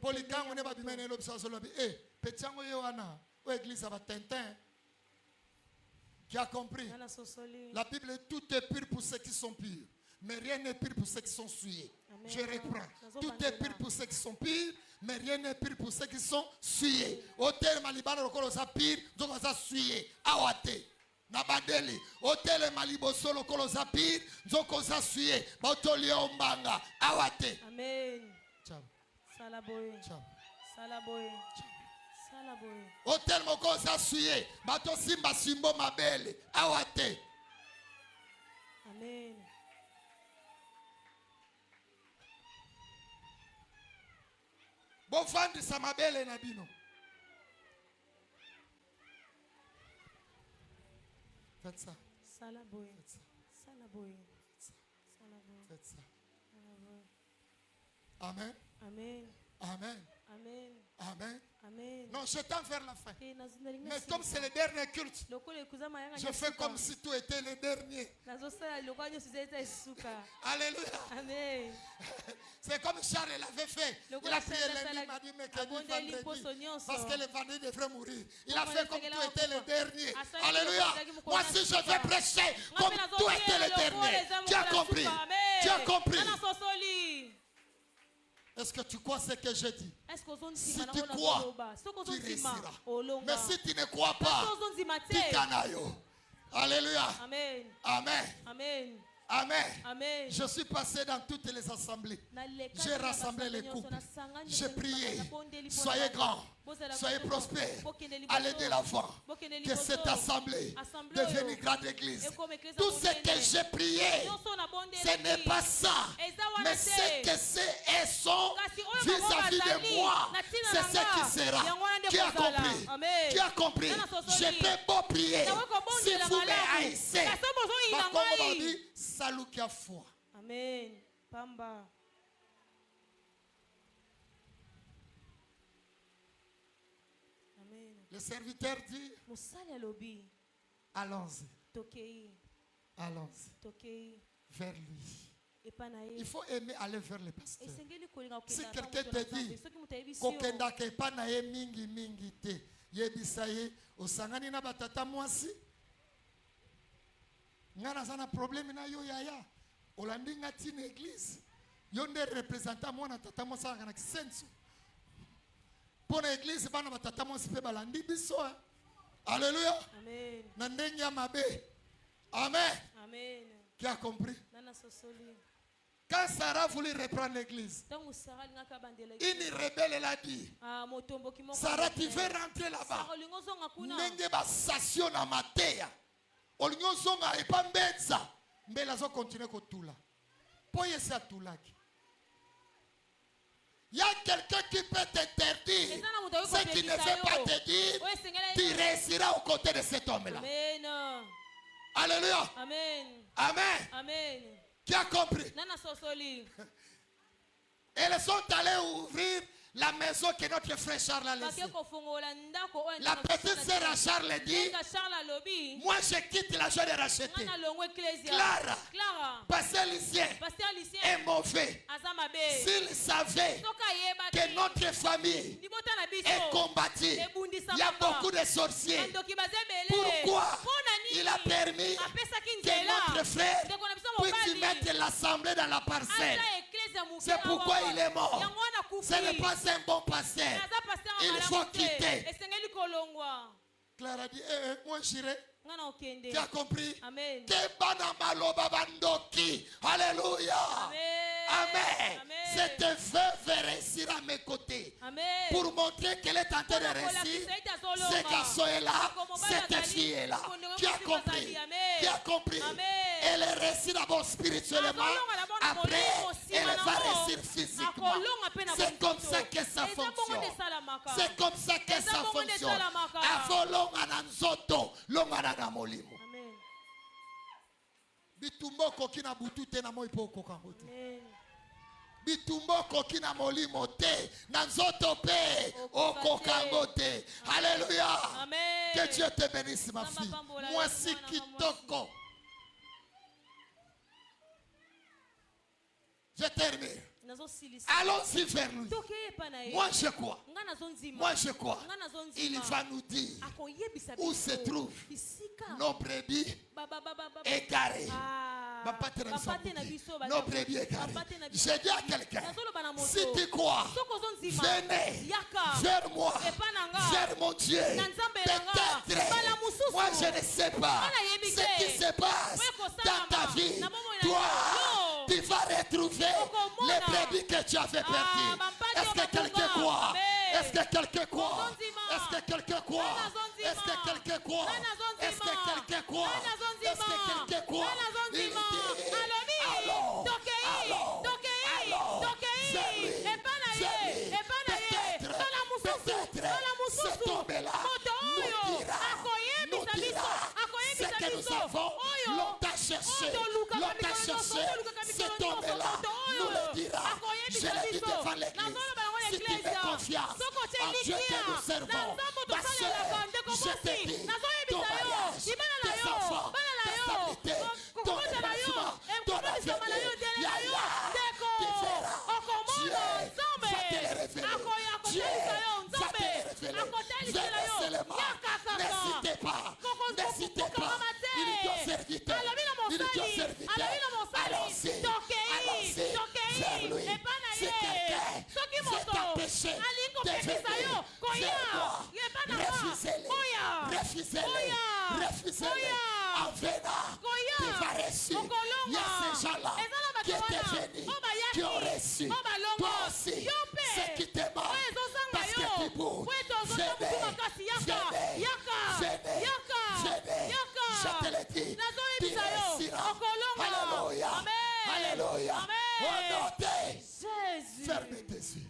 Polikango ne va pas mener l'observation. Eh, Petiango Yohana, ou église à Tintin. Qui a compris? La Bible, tout est pur pour ceux qui sont purs. Mais rien n'est pur pour ceux qui sont souillés. Je reprends. Tout est pur pour ceux qui sont purs. Mais rien n'est pur pour ceux qui sont souillés. Hôtel Malibana, le colosa pire, donc on a souillé. Awate. Nabadeli. Hôtel Maliboso, le colosa pire, donc on a souillé. Bautolio Mbanga. Awate. Amen. Ciao. Salaboye. Ciao. Salaboye. Salaboye. Hôtel Mokosa souillé. Bato Simba Simbo Mabele. Awate. Amen. Bon fan de Samabele Nabino. Faites ça. Salaboy. Faites ça. Salaboy. Faites ça. Amen. Amen. Amen. Amen. Amen. Amen. Non, je tends vers la fin. Mais comme c'est le dernier culte, je fais comme si tout était le dernier. Alléluia. Amen. C'est comme Charles l'avait fait. Il a prié lundi, il m'a dit, mais que vendredi, parce que le vendredi devrait mourir. Il a fait comme tout était le dernier. Alléluia. Moi aussi, je vais prêcher comme tout était le dernier. Tu as compris? Tu as compris? Est-ce que tu crois ce que je dis? Si tu crois, tu réussiras. Mais si tu ne crois pas, tu canailles. Alléluia. Amen. Amen. Amen. Amen. Amen. Je suis passé dans toutes les assemblées. J'ai rassemblé les couples. J'ai prié. Soyez grands. Soyez prospères. Allez de l'avant. Que cette assemblée devienne une grande église. Tout ce que j'ai prié, ce n'est pas ça. Mais ce que c'est et sont vis-à-vis de moi, c'est ce qui sera. Tu as compris? Tu as compris? Je peux pas prier. Si vous me haïssez, comme on dit, salut qui a foi. Amen. Pamba. Le serviteur dit, allons-y. Allons-y. Vers lui. Il faut aimer aller vers le pasteur. Si quelqu'un te dit, kokenda ke pa na ye mingi mingi te, yebisa ye osangani na batata mwasi. Ngana sana problème na yo yaya. Olandi ngati na église. Yo nde représentant mwana tata mwasi kana kisenso. Pour l'église, bana batata mwasi pe balandi biso. Alléluia. Amen. Na ndenge mabe. Amen. Amen. Qui a compris? Nana sosoli. Quand Sarah voulut reprendre l'église, une rebelle l'a dit, Sarah, tu veux rentrer là-bas. Nenge ba station na matea. Olnyozonga e pa mbeza. Mbela zo continuer ko tula. Poye sa tulaki. Il y a quelqu'un qui peut t'interdire. Ce qui ne fait pas te dire, tu réussiras aux côtés de cet homme-là. Amen. Alléluia. Amen. Amen. Amen. Qui a compris? Elles sont allées ouvrir la maison que notre frère Charles a laissée. La petite sœur à Charles dit, moi je quitte la joie de racheter. Clara, pasteur Lucien est mauvais. S'il savait que notre famille est combattue, il y a beaucoup de sorciers. Pourquoi il a permis que notre frère puisse mettre l'assemblée dans la parcelle? C'est pourquoi il est mort. Ce n'est pas un bon pasteur. Il faut quitter. Clara dit, moi j'irai. Tu as compris? Amen. Alléluia. Amen. Cette veuve réussira à mes côtés. Amen. Pour montrer qu'elle est en train de réussir. Ce garçon est là. Cette fille est là. Tu as compris? Tu as compris? Elle réussit d'abord spirituellement. Après, elle va réussir physiquement. C'est comme ça que ça fonctionne. C'est comme ça que ça fonctionne. Avolong ananzoto, long ananamolimo. Bitumbo kokina butu na moi poko kangote. Bitumbo kokina molimo te, nanzoto pe okokangote. Alléluia. Que Dieu te bénisse ma fille. Moi si kitoko. Je termine. Allons-y vers lui. Moi je crois. Moi je crois. Il va nous dire où se trouvent nos brebis égarées. Nos brebis égarées. Je dis à quelqu'un, si tu crois, venez vers moi, vers mon Dieu. Peut-être, moi je ne sais pas ce qui se passe dans ta vie. Toi, tu vas retrouver les brebis que tu avais perdues. Est-ce que quelqu'un croit? Est-ce que quelqu'un croit? Est-ce que quelqu'un croit? Est-ce que quelqu'un croit? Est-ce que quelqu'un croit? Est-ce que quelqu'un croit? Il dit, allons, allons, peut-être, cet homme-là nous dira ce que nous avons longtemps cherché, cet homme-là nous le dira. Je l'ai dit devant l'église. Si tu mets confiance en Dieu que nous servons, ma soeur, je te dis, ton mariage, tes enfants, ta stabilité, ton épanouissement, ton avenir, Yaya, tu verras. Dieu va te le révéler. Dieu va te le révéler. Venez seulement. N'hésitez pas. N'hésitez pas. Il est ton serviteur. Il est ton serviteur. Allons-y. Allons-y. Vers lui. Si quelqu'un veut t'empêcher de venir vers moi, refusez-les. Refusez-les. Refusez-les. En venant, tu vas reçu. Il y a ces gens-là qui étaient venus, qui ont reçu. Toi aussi, ce qui te manque, parce que tu bouges. Venez, venez, venez, venez. Je te le dis, tu réussiras. Alléluia. Alléluia. Au nom de Jésus. Fermez tes yeux.